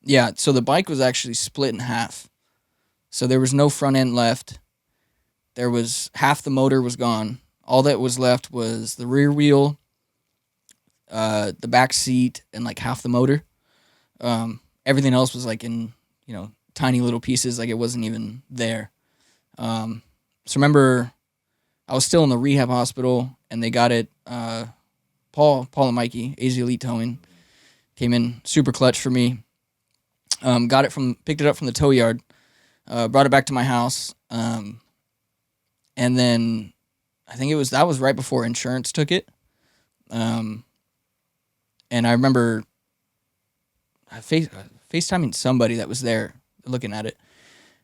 Yeah, so the bike was actually split in half. So there was no front end left. There was half the motor was gone. All that was left was the rear wheel, the back seat, and like half the motor. Everything else was like in, tiny little pieces, like it wasn't even there. So remember, I was still in the rehab hospital, and they got it. Paul and Mikey, AZ Elite Towing, came in super clutch for me. Picked it up from the tow yard, brought it back to my house, and then I think that was right before insurance took it. And I remember FaceTiming somebody that was there looking at it,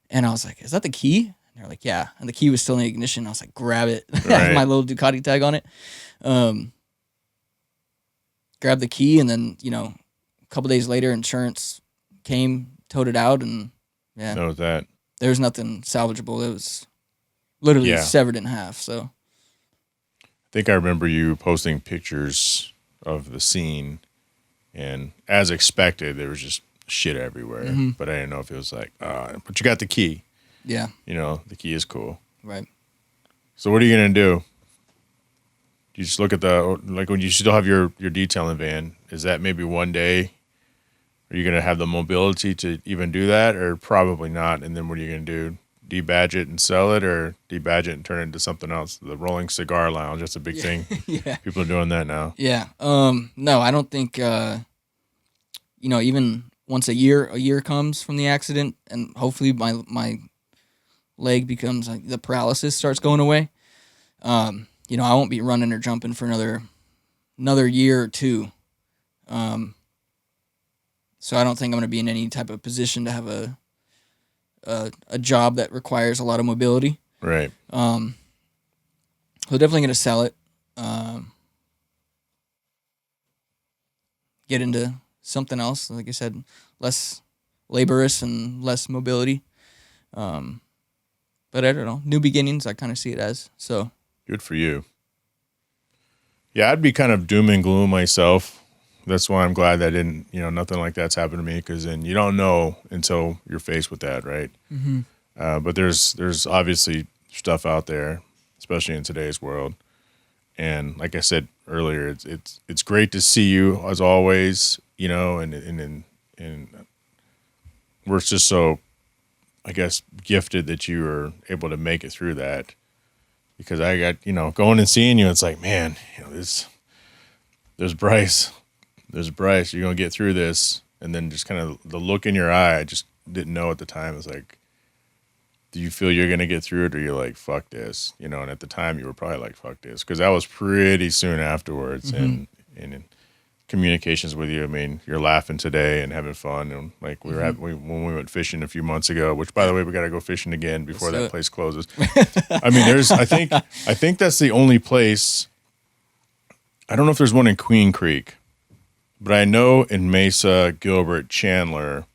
and I was like, "Is that the key?" And they're like, "Yeah." And the key was still in the ignition. I was like, "Grab it!" Right. My little Ducati tag on it. Grabbed the key, and then a couple days later, insurance came, towed it out, and That was that. There was nothing salvageable. It was literally severed in half. So I think I remember you posting pictures of the scene, and as expected, there was just shit everywhere. Mm-hmm. But I didn't know if it was like, but you got the key. Yeah. The key is cool. Right. So what are you going to do? You just look at when you still have your detailing van, is that maybe one day, are you going to have the mobility to even do that, or probably not? And then what are you going to do? Debadge it and sell it, or debadge it and turn it into something else? The rolling cigar lounge, that's a big thing. Yeah. People are doing that now. Yeah. No, I don't think, even once a year comes from the accident, and hopefully my leg becomes, like, the paralysis starts going away. I won't be running or jumping for another year or two. So I don't think I'm going to be in any type of position to have a job that requires a lot of mobility. Right. So definitely going to sell it. Get into something else, like I said, less laborious and less mobility. But I don't know, new beginnings, I kind of see it as. So good for you. Yeah, I'd be kind of doom and gloom myself. That's why I'm glad that didn't, nothing like that's happened to me, because then you don't know until you're faced with that, right? Mm-hmm. But there's obviously stuff out there, especially in today's world. And like I said earlier, it's great to see you as always, and we're just so, I guess, gifted that you were able to make it through that. Because I got, going and seeing you, it's like, man, there's Brice. There's Brice. You're going to get through this. And then just kind of the look in your eye, I just didn't know at the time. It's like, do you feel you're going to get through it, or you're like, fuck this? And at the time you were probably like, fuck this. Because that was pretty soon afterwards. Mm-hmm. And in communications with you, I mean, you're laughing today and having fun. And like when we went fishing a few months ago, which, by the way, we got to go fishing again before that place closes. I mean, I think that's the only place. I don't know if there's one in Queen Creek, but I know in Mesa, Gilbert, Chandler,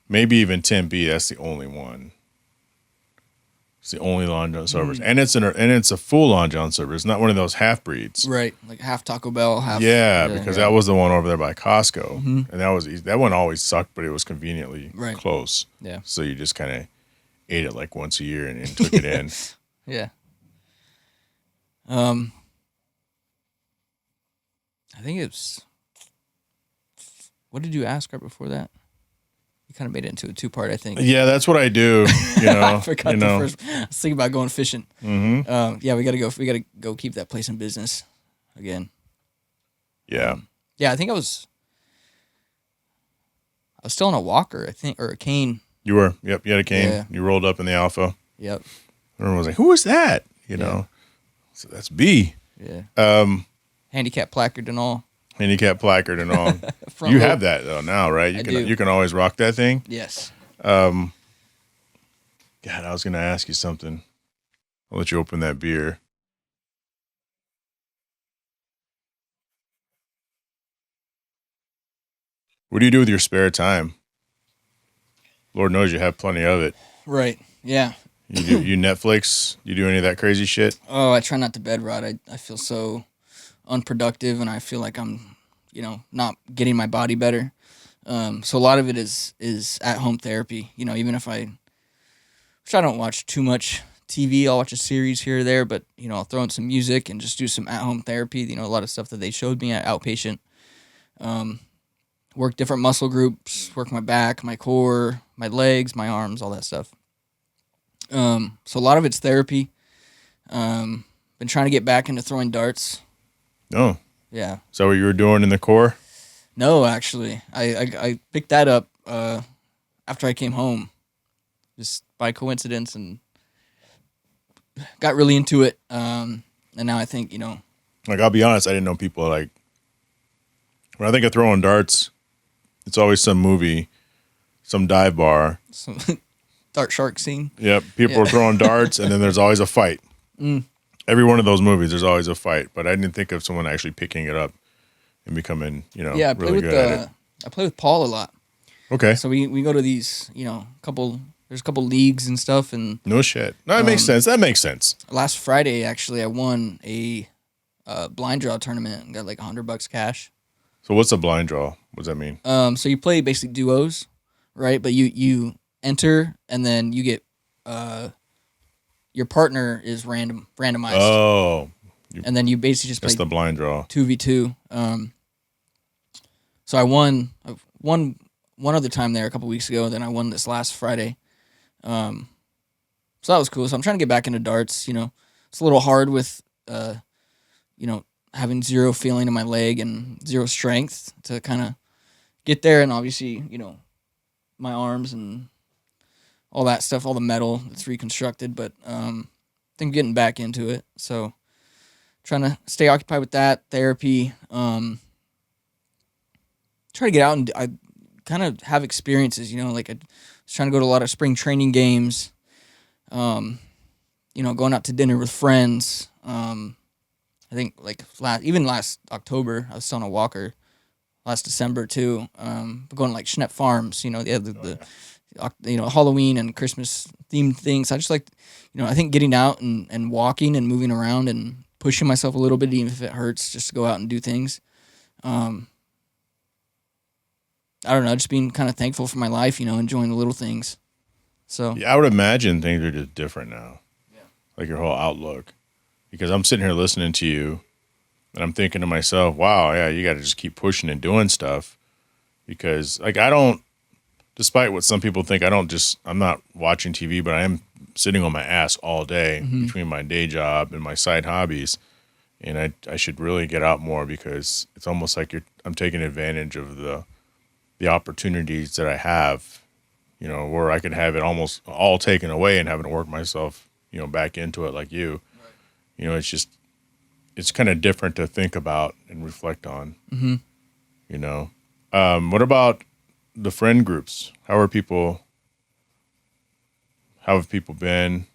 maybe even Tempe, that's the only one. It's the only Long John Silver's, and it's a full Long John Silver. It's not one of those half breeds, right? Like half Taco Bell, half. Yeah, because that was the one over there by Costco, mm-hmm. and that one always sucked, but it was conveniently close. Yeah. So you just kind of ate it like once a year and took it in. Yeah. I think it's. What did you ask right before that? You kind of made it into a 2-part, I think. Yeah, that's what I do. You know, I forgot the first. I was thinking about going fishing. Mm-hmm. Yeah, we gotta go. We gotta go keep that place in business again. Yeah. Yeah, I think I was still on a walker, I think, or a cane. You were. Yep. You had a cane. Yeah. You rolled up in the Alpha. Yep. Everyone was like, "Who is that?" You know. So that's B. Yeah. Handicap placard and all. Handicap placard and all. You have that though now, right? You can always rock that thing. Yes. God, I was gonna ask you something. I'll let you open that beer. What do you do with your spare time? Lord knows you have plenty of it. Right. Yeah. You Netflix? You do any of that crazy shit? Oh, I try not to bed rot. I feel so unproductive, and I feel like I'm, not getting my body better. So a lot of it is at home therapy. Even if which I don't watch too much TV, I'll watch a series here or there, but I'll throw in some music and just do some at home therapy. A lot of stuff that they showed me at outpatient. Work different muscle groups, work my back, my core, my legs, my arms, all that stuff. So a lot of it's therapy. Been trying to get back into throwing darts. Oh. Yeah. Is that what you were doing in the Corps? No, actually. I picked that up after I came home. Just by coincidence, and got really into it. And now I think, Like, I'll be honest, I didn't know people like... When I think of throwing darts, it's always some movie, some dive bar. Some dart shark scene. Yep, people are throwing darts, and then there's always a fight. Every one of those movies, there's always a fight. But I didn't think of someone actually picking it up and becoming, I play really with good at it. I play with Paul a lot. Okay. So we go to these, there's a couple leagues and stuff, and No shit. No, it makes sense. That makes sense. last Friday actually I won a blind draw tournament and got like $100 cash. So what's a blind draw? What does that mean? So you play basically duos, right? But you enter, and then you get your partner is randomized. Oh. And then you basically just That's play the blind draw. 2v2. So I won one other time there a couple weeks ago, then I won this last Friday. So that was cool. So I'm trying to get back into darts. It's a little hard with having zero feeling in my leg and zero strength to kind of get there. And obviously, my arms and all that stuff, all the metal that's reconstructed. But I think getting back into it. So trying to stay occupied with that, therapy. Try to get out and I kind of have experiences, like I was trying to go to a lot of spring training games, going out to dinner with friends. I think like last October, I was still on a walker. Last December too, going to like Schnepp Farms. They had the Halloween and Christmas themed things. I just like, I think getting out and walking and moving around and pushing myself a little bit, even if it hurts, just to go out and do things. I don't know, just being kind of thankful for my life, enjoying the little things. So Yeah, I would imagine things are just different now. Yeah. Like your whole outlook. Because I'm sitting here listening to you, and I'm thinking to myself, wow, yeah, you got to just keep pushing and doing stuff. Because, like, I don't, despite what some people think, I'm not watching TV, but I am sitting on my ass all day between my day job and my side hobbies. And I should really get out more, because it's almost like I'm taking advantage of the opportunities that I have, where I could have it almost all taken away and having to work myself, back into it like you. Right. It's kind of different to think about and reflect on. What about the friend groups? How have people been?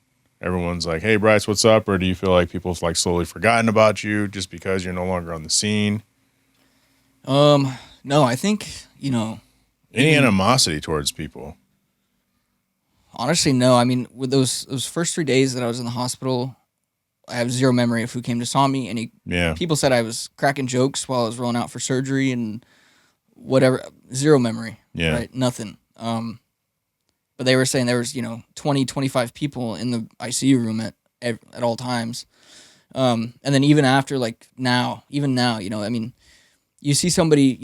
Everyone's like, hey, Brice, what's up? Or do you feel like people's like slowly forgotten about you just because you're no longer on the scene? No, I think, any animosity towards people? Honestly, no. I mean, with those first 3 days that I was in the hospital, I have zero memory of who came to saw me. People said I was cracking jokes while I was rolling out for surgery and whatever. Zero memory. Yeah. Right? Nothing. but they were saying there was 20, 25 people in the ICU room at all times. And then even after, like even now, I mean, you see somebody,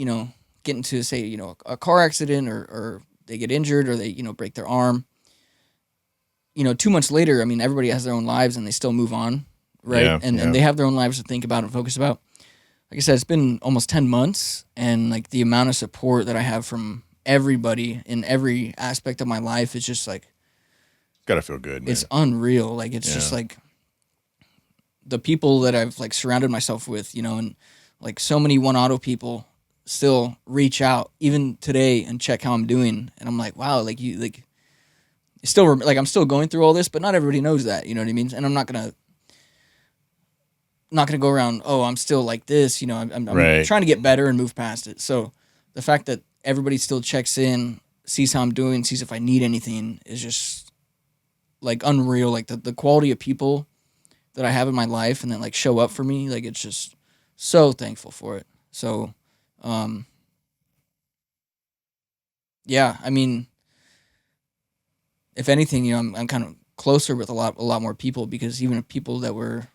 get into, say, a car accident, or they get injured, or they, break their arm. 2 months later, I mean, everybody has their own lives and they still move on, right? Yeah, and yeah. they have their own lives to think about and focus about. Like I said, it's been almost 10 months, and like the amount of support that I have from everybody in every aspect of my life is just like, Gotta feel good, man. it's unreal. Like, it's just like the people that I've like surrounded myself with, and like so many One Auto people still reach out even today and check how I'm doing. And I'm like, wow, like still, like, I'm still going through all this, but not everybody knows that, you know what I mean? And I'm not gonna go around, oh, I'm still like this, I'm Right. trying to get better and move past it. So the fact that everybody still checks in, sees how I'm doing, sees if I need anything, is just like unreal. Like the quality of people that I have in my life and that like show up for me, like, it's just so thankful for it. So, yeah, I mean, if anything, I'm kind of closer with a lot more people, because even people that were,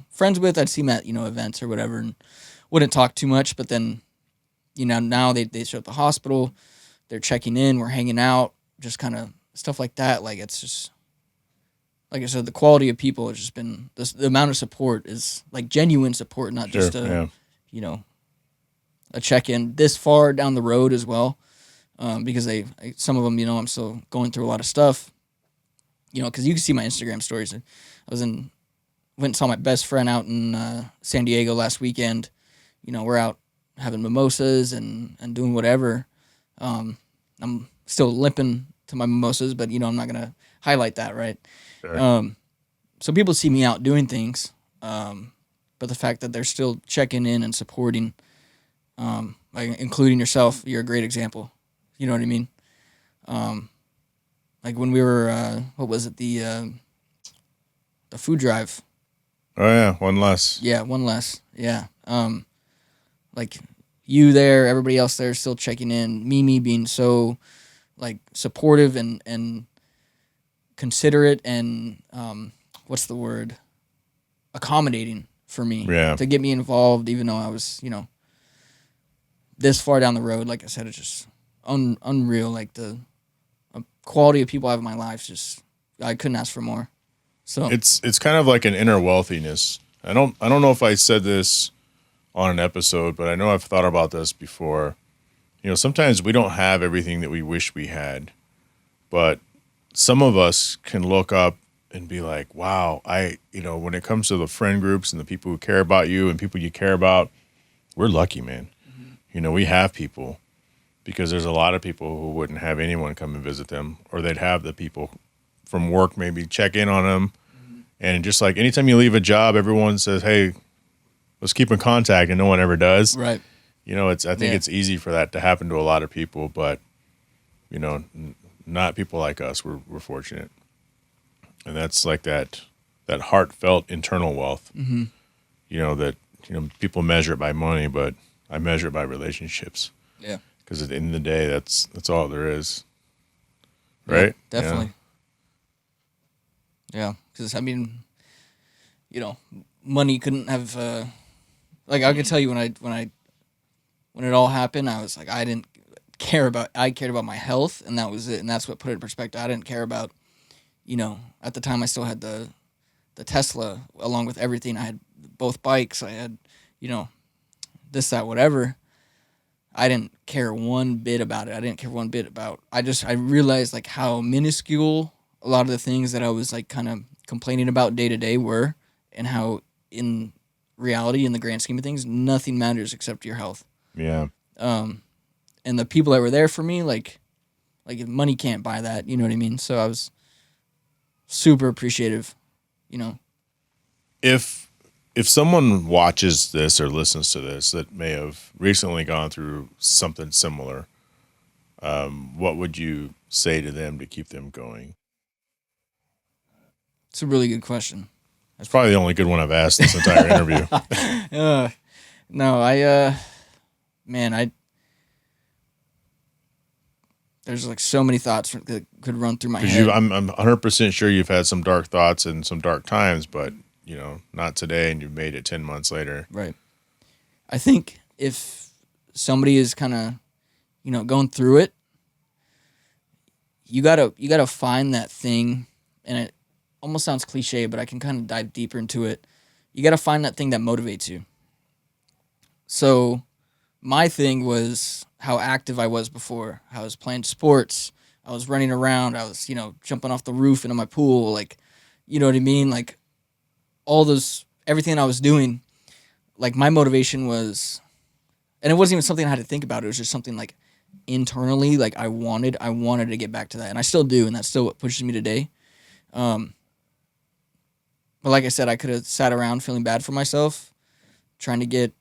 friends with, I'd see them at, events or whatever, and wouldn't talk too much. But then, now they show up at the hospital, they're checking in, we're hanging out, just kind of stuff like that. Like, it's just, like I said, the quality of people has just been, the amount of support is like genuine support, not just a check-in this far down the road as well. Because some of them, I'm still going through a lot of stuff, because you can see my Instagram stories. I went and saw my best friend out in San Diego last weekend. We're out having mimosas and doing whatever. I'm still limping to my mimosas, but, I'm not going to highlight that, right? Sure. So people see me out doing things, but the fact that they're still checking in and supporting, like, including yourself, you're a great example. You know what I mean? Like when we were, what was it, the food drive? Oh yeah, one less. Yeah, one less. Yeah. Like you there, everybody else there still checking in. Mimi being so like supportive and considerate and what's the word? Accommodating for me. Yeah. To get me involved, even though I was, this far down the road. Like I said, it's just unreal. Like the quality of people I have in my life, just I couldn't ask for more. So It's kind of like an inner wealthiness. I don't know if I said this on an episode, but I know I've thought about this before. Sometimes we don't have everything that we wish we had, but some of us can look up and be like, wow, when it comes to the friend groups and the people who care about you and people you care about, we're lucky, man. Mm-hmm. We have people, because there's a lot of people who wouldn't have anyone come and visit them, or they'd have the people from work maybe check in on them. Mm-hmm. And just like anytime you leave a job, everyone says, hey, let's keep in contact, and no one ever does. right. I think it's easy for that to happen to a lot of people, but, not people like us. We're fortunate. And that's like that heartfelt internal wealth, Mm-hmm. That, people measure it by money, but I measure it by relationships. Yeah. Because at the end of the day, that's all there is. Right? Yeah, definitely. Yeah. Because, I mean, money couldn't have, like, I could tell you when it all happened, I was like, I cared about my health, and that was it. And that's what put it in perspective. I didn't care about, at the time I still had the Tesla along with everything. I had both bikes. I had, this, that, whatever. I didn't care one bit about it. I realized like how minuscule a lot of the things that I was like kind of complaining about day to day were, and how in reality, in the grand scheme of things, nothing matters except your health. Yeah. And the people that were there for me, like money can't buy that, you know what I mean? So I was super appreciative, If someone watches this or listens to this that may have recently gone through something similar, what would you say to them to keep them going? It's a really good question. That's probably the only good one I've asked this entire interview. No, man, There's like so many thoughts that could run through my Because head. I'm 100% sure you've had some dark thoughts and some dark times, but not today, and you've made it 10 months later. Right. I think if somebody is kind of, going through it, you gotta find that thing, and it almost sounds cliche, but I can kind of dive deeper into it. You gotta find that thing that motivates you. So my thing was how active I was before. I was playing sports. I was running around. I was, jumping off the roof into my pool. Like, you know what I mean? Like everything I was doing, like my motivation was, and it wasn't even something I had to think about. It was just something like internally, like I wanted to get back to that. And I still do. And that's still what pushes me today. But like I said, I could have sat around feeling bad for myself, trying to get,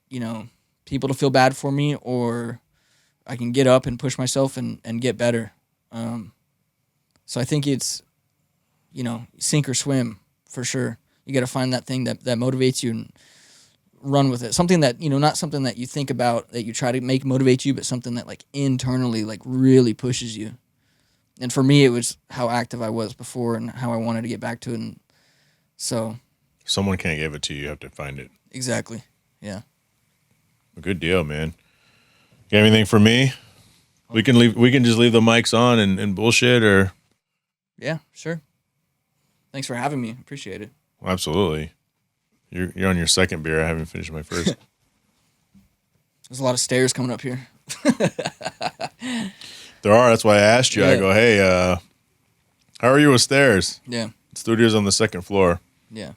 people to feel bad for me, or I can get up and push myself and get better. So I think it's, sink or swim for sure. You got to find that thing that motivates you and run with it. Something that, not something that you think about that you try to make motivate you, but something that like internally like really pushes you. And for me, it was how active I was before and how I wanted to get back to it. And so someone can't give it to you. You have to find it. Exactly. Yeah. A good deal, man. You got anything for me? We can just leave the mics on and bullshit, or yeah, sure. Thanks for having me. Appreciate it. Well, absolutely. You're on your second beer. I haven't finished my first. There's a lot of stairs coming up here. There are. That's why I asked you. Yeah. I go, hey, how are you with stairs? Yeah. The studio's on the second floor. Yeah.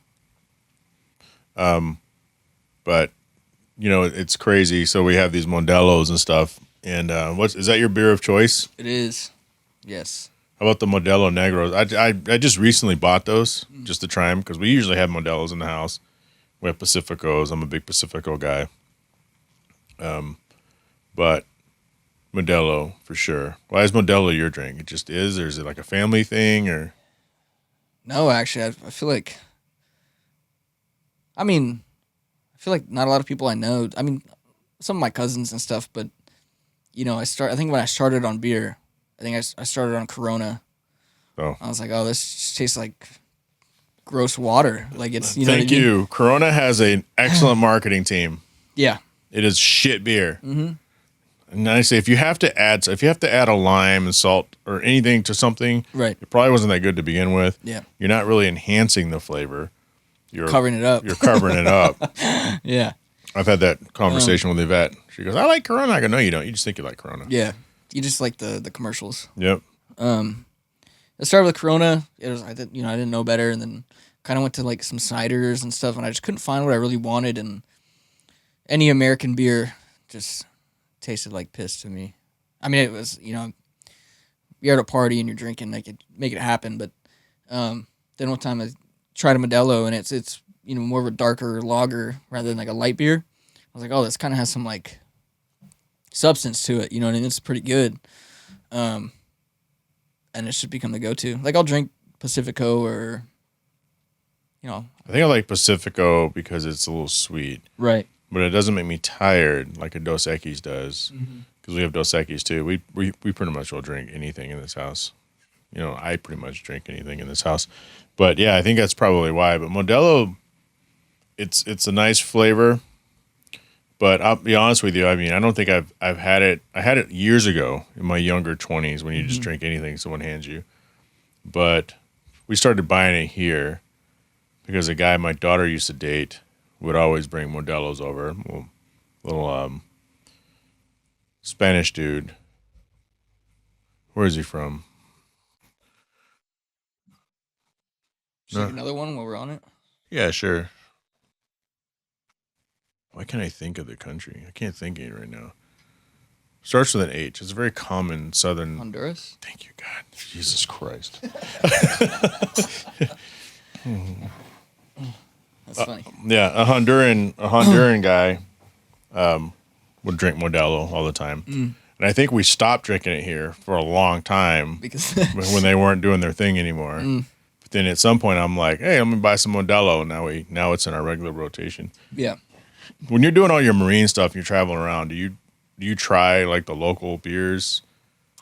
But it's crazy. So we have these Modelo's and stuff. And is that your beer of choice? It is. Yes. How about the Modelo Negros? I just recently bought those just to try them, because we usually have Modelo's in the house. We have Pacificos. I'm a big Pacifico guy. But Modelo for sure. Why is Modelo your drink? It just is, or is it like a family thing, or? No, actually, I feel like. I feel like not a lot of people I know. Some of my cousins and stuff, but I think when I started on beer, I think I started on Corona. Oh, I was like, oh, this just tastes like gross water. Like it's Thank you. Corona has an excellent marketing team. Yeah. It is shit beer. Mm-hmm. And I say if you have to add a lime and salt or anything to something, Right. it probably wasn't that good to begin with. Yeah. You're not really enhancing the flavor. You're covering it up. You're covering it up. Yeah. I've had that conversation with Yvette. She goes, I like Corona. I go, no, you don't. You just think you like Corona. Yeah. You just like the commercials. Yep. I started with Corona. I didn't know better, and then kind of went to like some ciders and stuff, and I just couldn't find what I really wanted, and any American beer just tasted like piss to me. It was, you're at a party and you're drinking, make it happen, but then one time I tried a Modelo, and it's more of a darker lager rather than like a light beer. I was like, oh, this kind of has some like substance to it, and it's pretty good. And it should become the go-to. Like I'll drink Pacifico or, I think I like Pacifico because it's a little sweet. Right. But it doesn't make me tired like a Dos Equis does. Because we have Dos Equis too. We pretty much will drink anything in this house. I pretty much drink anything in this house. But yeah, I think that's probably why. But Modelo, it's a nice flavor. But I'll be honest with you. I don't think I've had it. I had it years ago in my younger 20s when you just drink anything someone hands you. But we started buying it here because a guy my daughter used to date would always bring Modelo's over. Little Spanish dude. Where is he from? Should I take another one while we're on it? Yeah, sure. Why can't I think of the country? I can't think of it right now. Starts with an H. It's a very common southern. Honduras? Thank you, God. Jesus Christ. That's funny. Yeah, a Honduran guy would drink Modelo all the time. And I think we stopped drinking it here for a long time Because when they weren't doing their thing anymore. But then at some point I'm like, hey, I'm going to buy some Modelo. Now it's in our regular rotation. yeah. When you're doing all your marine stuff and you're traveling around, do you try like the local beers?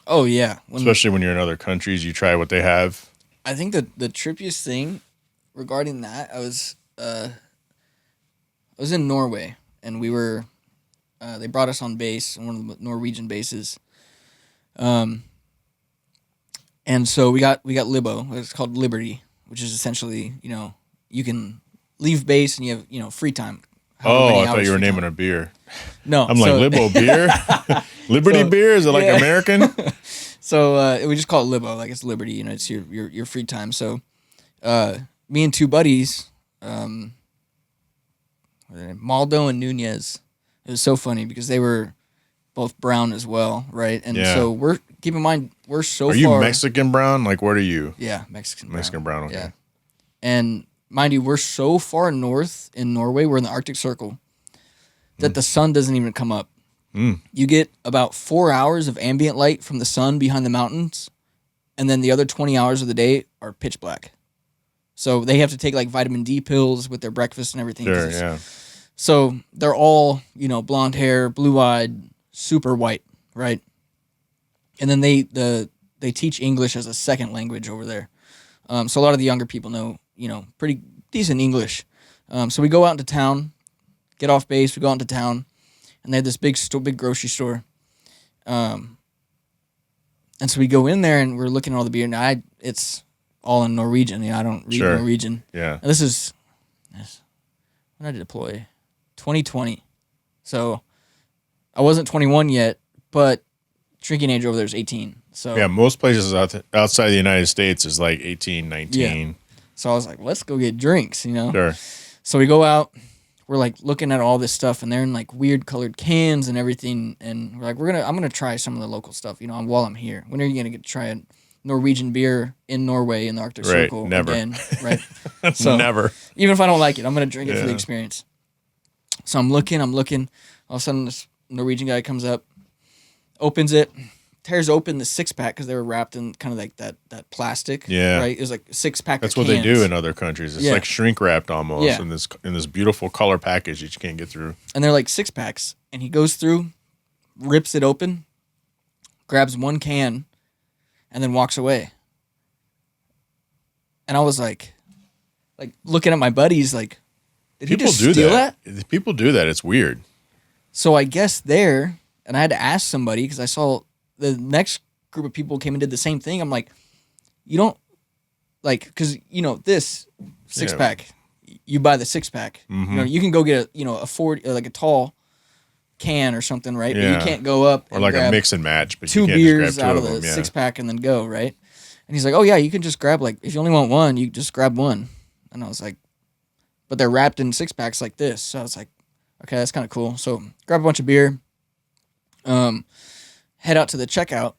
Oh yeah, Especially when you're in other countries, you try what they have. I think the trippiest thing regarding that, I was in Norway, and we were they brought us on base on one of the Norwegian bases. And so we got Libo. It's called Liberty, which is essentially, you can leave base and you have, free time. Oh, I thought you were naming a beer. No. I'm like, Libo beer? Liberty beer? Is it like American? So we just call it Libo, like it's Liberty, it's your free time. So me and two buddies, Maldo and Nunez, it was so funny because they were both brown as well, right? And so keep in mind, we're so far. Are you Mexican brown? Like, what are you? Yeah, Mexican brown. Mexican brown, okay. Yeah. And mind you, we're so far north in Norway, we're in the Arctic Circle, that the sun doesn't even come up. You get about 4 hours of ambient light from the sun behind the mountains, and then the other 20 hours of the day are pitch black. So they have to take like vitamin D pills with their breakfast and everything. Sure, yeah. So they're all, blonde hair, blue-eyed, super white, right? And then they teach English as a second language over there. So a lot of the younger people know, pretty decent English. So we go out into town, get off base, we go out into town, and they had this big grocery store. And so we go in there and we're looking at all the beer. Now it's all in Norwegian. I don't read Norwegian. Yeah. And this is when I deploy, 2020. So I wasn't 21 yet, but drinking age over there is 18. So yeah, most places outside the United States is like 18, 19. Yeah. So I was like, let's go get drinks, Sure. So we go out, we're like looking at all this stuff, and they're in like weird colored cans and everything, and we're like, I'm gonna try some of the local stuff, while I'm here. When are you gonna get to try a Norwegian beer in Norway in the Arctic Circle never. again? Right. So never. Even if I don't like it, I'm gonna drink it for the experience. So I'm looking. All of a sudden, this Norwegian guy comes up, opens it, tears open the 6-pack because they were wrapped in kind of like that plastic. Yeah. Right. It was like a 6-pack. That's what they do in other countries. It's like shrink wrapped almost in this beautiful color package that you can't get through. And they're like 6-packs, and he goes through, rips it open, grabs one can, and then walks away. And I was like looking at my buddies, like, did he just steal that? People do that. It's weird. So I guess and I had to ask somebody because I saw the next group of people came and did the same thing. I'm like, you don't because this 6-pack, you buy the 6-pack. Mm-hmm. You can go get a 40 like a tall can or something, right? Yeah. But you can't go up or like a mix and match, but two you can't beers just grab out two of the them, 6-pack and then go, right? And he's like, oh yeah, you can just grab if you only want one, you just grab one. And I was like, but they're wrapped in 6-packs like this. So I was like, okay, that's kind of cool. So grab a bunch of beer, head out to the checkout,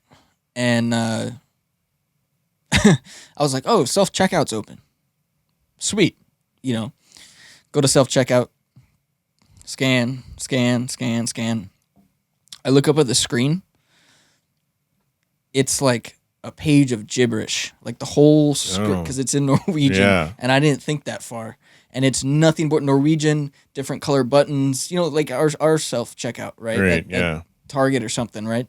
and I was like, oh, self-checkout's open. Sweet. Go to self-checkout, scan. I look up at the screen. It's like a page of gibberish, like the whole script, because it's in Norwegian, and I didn't think that far. And it's nothing but Norwegian, different color buttons, like our self-checkout, right? At Target or something, right?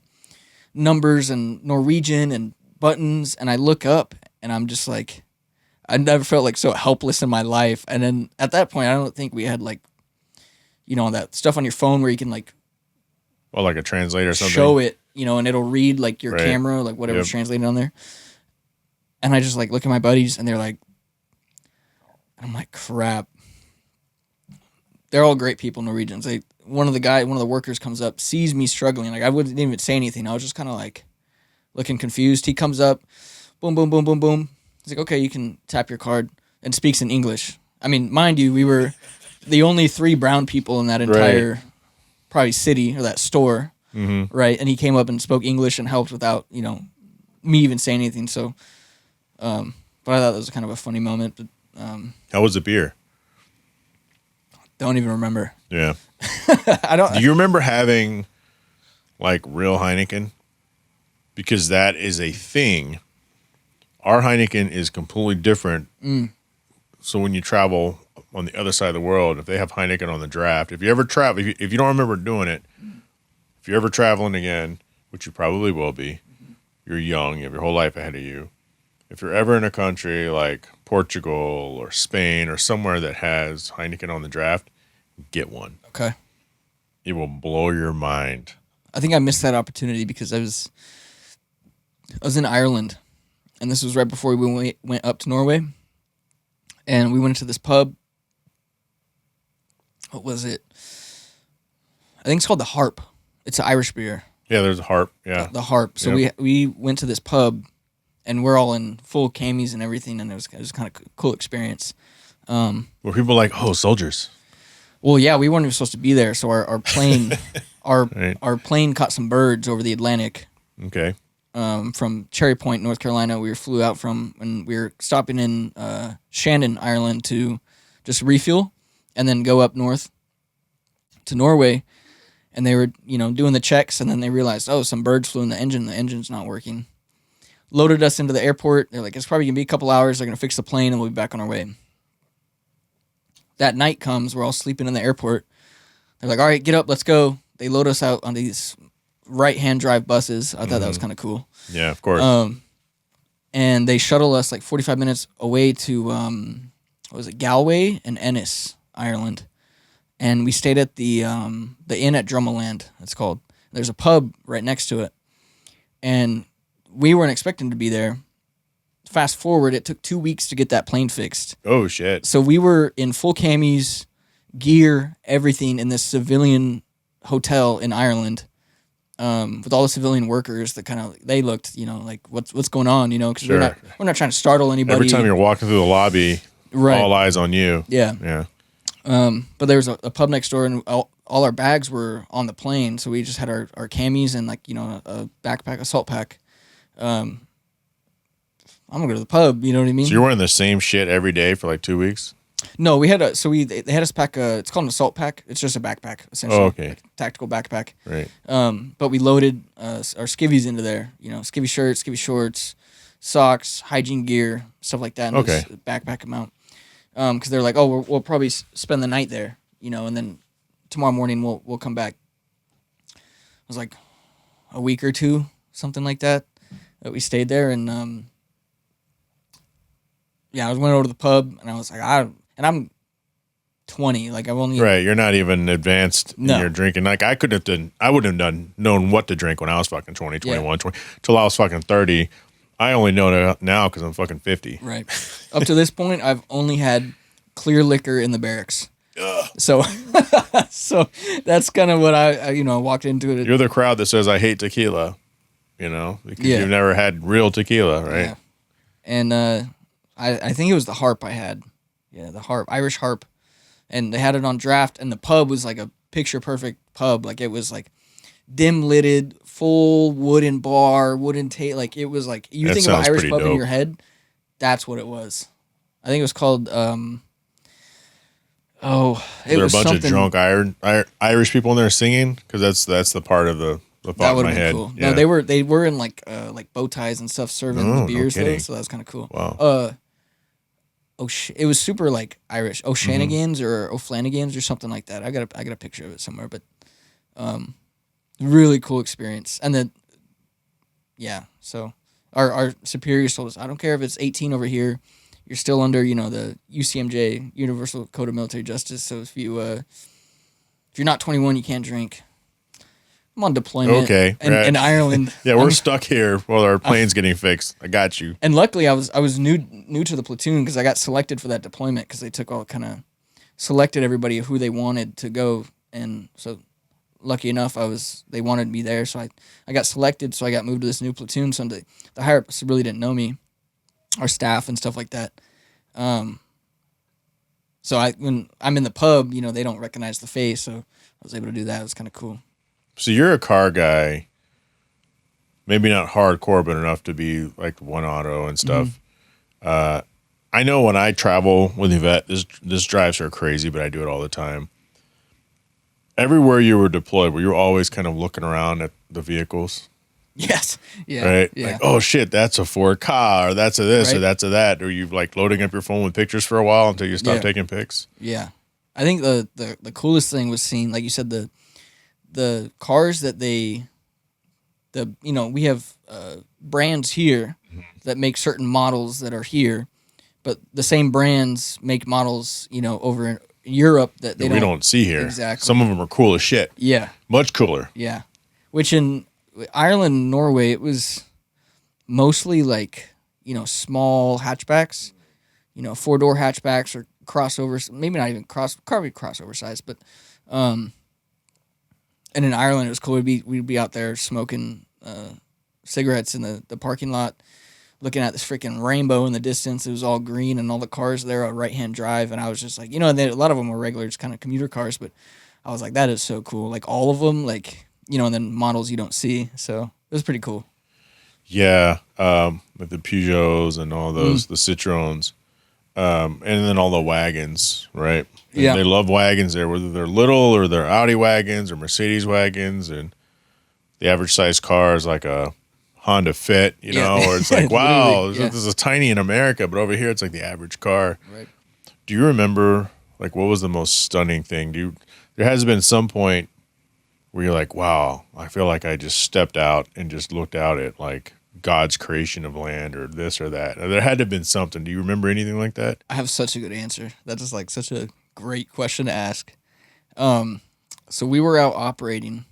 Numbers and Norwegian and buttons, and I look up, and I'm just like, I never felt like so helpless in my life. And then at that point, I don't think we had that stuff on your phone where you can like a translator or something. Show it, and it'll read like your camera, like whatever's translated on there. And I just like look at my buddies, and they're like, I'm like, crap. They're all great people, Norwegians. One of the workers comes up, sees me struggling. Like I wouldn't even say anything. I was just kind of like looking confused. He comes up, boom, boom, boom, boom, boom. He's like, okay, you can tap your card, and speaks in English. I mean, mind you, we were the only 3 brown people in that entire probably city or that store, right? And he came up and spoke English and helped without, me even saying anything. So, but I thought that was kind of a funny moment. But how was the beer? Don't even remember. Yeah. I don't. Do you remember having like real Heineken? Because that is a thing. Our Heineken is completely different. So when you travel on the other side of the world, if they have Heineken on the draft, if you ever travel, if you don't remember doing it, if you're ever traveling again, which you probably will be, you're young, you have your whole life ahead of you. If you're ever in a country like Portugal or Spain or somewhere that has Heineken on the draft, get one. Okay. It will blow your mind. I think I missed that opportunity because I was in Ireland, and this was right before we went up to Norway, and we went to this pub. What was it? I think it's called the Harp. It's an Irish beer. Yeah, there's a Harp. Yeah, the Harp. So we went to this pub, and we're all in full camis and everything, and it was kind of cool experience. Were people like, oh, soldiers? Well, yeah, we weren't even supposed to be there, so our plane Right. our plane caught some birds over the Atlantic. Okay. From Cherry Point, North Carolina, we flew out from, and we were stopping in Shandon, Ireland, to just refuel, and then go up north to Norway. And they were, doing the checks, and then they realized, oh, some birds flew in the engine. The engine's not working. Loaded us into the airport. They're like, it's probably gonna be a couple hours. They're gonna fix the plane, and we'll be back on our way. That night comes, we're all sleeping in the airport. They're like, all right, get up, let's go. They load us out on these right-hand drive buses. I thought that was kind of cool. Yeah, of course. And they shuttle us like 45 minutes away to, Galway and Ennis, Ireland. And we stayed at the inn at Drummaland, it's called. There's a pub right next to it. And we weren't expecting to be there. Fast forward, it took 2 weeks to get that plane fixed. Oh, shit. So we were in full camis, gear, everything in this civilian hotel in Ireland, with all the civilian workers that they looked, like what's going on, because we're not trying to startle anybody. Every time you're walking through the lobby, right, all eyes on you. Yeah. Yeah. But there was a pub next door, and all our bags were on the plane, so we just had our camis and a backpack, a salt pack. I'm gonna go to the pub, you know what I mean? So you're wearing the same shit every day for like 2 weeks? No, they had us pack it's called an assault pack. It's just a backpack, essentially. Oh, okay. Like a tactical backpack. Right. But we loaded our skivvies into there, skivvy shirts, skivvy shorts, socks, hygiene gear, stuff like that in this backpack amount. Because they're like, oh, we'll probably spend the night there, and then tomorrow morning we'll come back. It was like a week or two, something like that we stayed there, and I went over to the pub, and I was like, I'm 20, like I've only right. You're not even advanced in your drinking. Like I wouldn't have known what to drink when I was fucking 20, 21, 20, till I was fucking 30. I only know now because I'm fucking 50. Right. Up to this point, I've only had clear liquor in the barracks. So that's kind of what I walked into it. You're the crowd that says I hate tequila, because you've never had real tequila, right? Yeah. And I think it was the Harp I had. Yeah, the Harp, Irish Harp. And they had it on draft, and the pub was like a picture-perfect pub. Like, it was like dim-lidded, full wooden bar, wooden table. Like, it was like, you think of an Irish pub in your head, that's what it was. I think it was called, it was there a bunch of drunk Irish people in there singing? Because that's the part of the thought in my head. Cool. Yeah. No, they were in like bow ties and stuff serving beers though, so that was kind of cool. Wow. It was super like Irish. O'Shanigans or O'Flanagans or something like that. I got a picture of it somewhere, but really cool experience. And then so our superiors told us, I don't care if it's 18 over here, you're still under, the UCMJ, Universal Code of Military Justice. So if you're not 21, you can't drink. I'm on deployment. Okay, in Ireland. Yeah, we're stuck here while our plane's getting fixed. I got you. And luckily, I was new to the platoon because I got selected for that deployment because they took all kind of selected everybody who they wanted to go, and so lucky enough, they wanted me there, so I got selected, so I got moved to this new platoon. So the higher ups really didn't know me, our staff and stuff like that. So when I'm in the pub, they don't recognize the face, so I was able to do that. It was kind of cool. So you're a car guy, maybe not hardcore, but enough to be like One Auto and stuff. Mm-hmm. I know when I travel with Yvette, this drives her crazy, but I do it all the time. Everywhere you were deployed, were you always kind of looking around at the vehicles? Yes. Yeah. Right? Yeah. Like, oh shit, that's a Ford car, or that's a this, right. or that's a that. Or you like loading up your phone with pictures for a while until you stop taking pics? Yeah. I think the coolest thing was seeing, like you said, the cars that they we have brands here that make certain models that are here, but the same brands make models, over in Europe that we don't see here. Exactly. Some of them are cool as shit. Yeah. Much cooler. Yeah. Which in Ireland, Norway, it was mostly like, small hatchbacks, 4-door hatchbacks or crossovers, maybe not even probably crossover size, but, and in Ireland, it was cool. We'd be out there smoking cigarettes in the parking lot, looking at this freaking rainbow in the distance. It was all green, and all the cars there are right-hand drive, and I was just like, and a lot of them were regular, just kind of commuter cars, but I was like, that is so cool. Like, all of them, like, and then models you don't see, so it was pretty cool. Yeah, with the Peugeots and all those, the Citroens, and then all the wagons, right? And Yeah. they love wagons there, whether they're little or they're Audi wagons or Mercedes wagons, and the average size car is like a Honda Fit, or it's like, wow, this is tiny in America, but over here it's like the average car. Right. Do you remember, like, what was the most stunning thing? There has been some point where you're like, wow, I feel like I just stepped out and just looked out at, like, God's creation of land or this or that. There had to have been something. Do you remember anything like that? I have such a good answer. That is like such a great question to ask. So we were out operating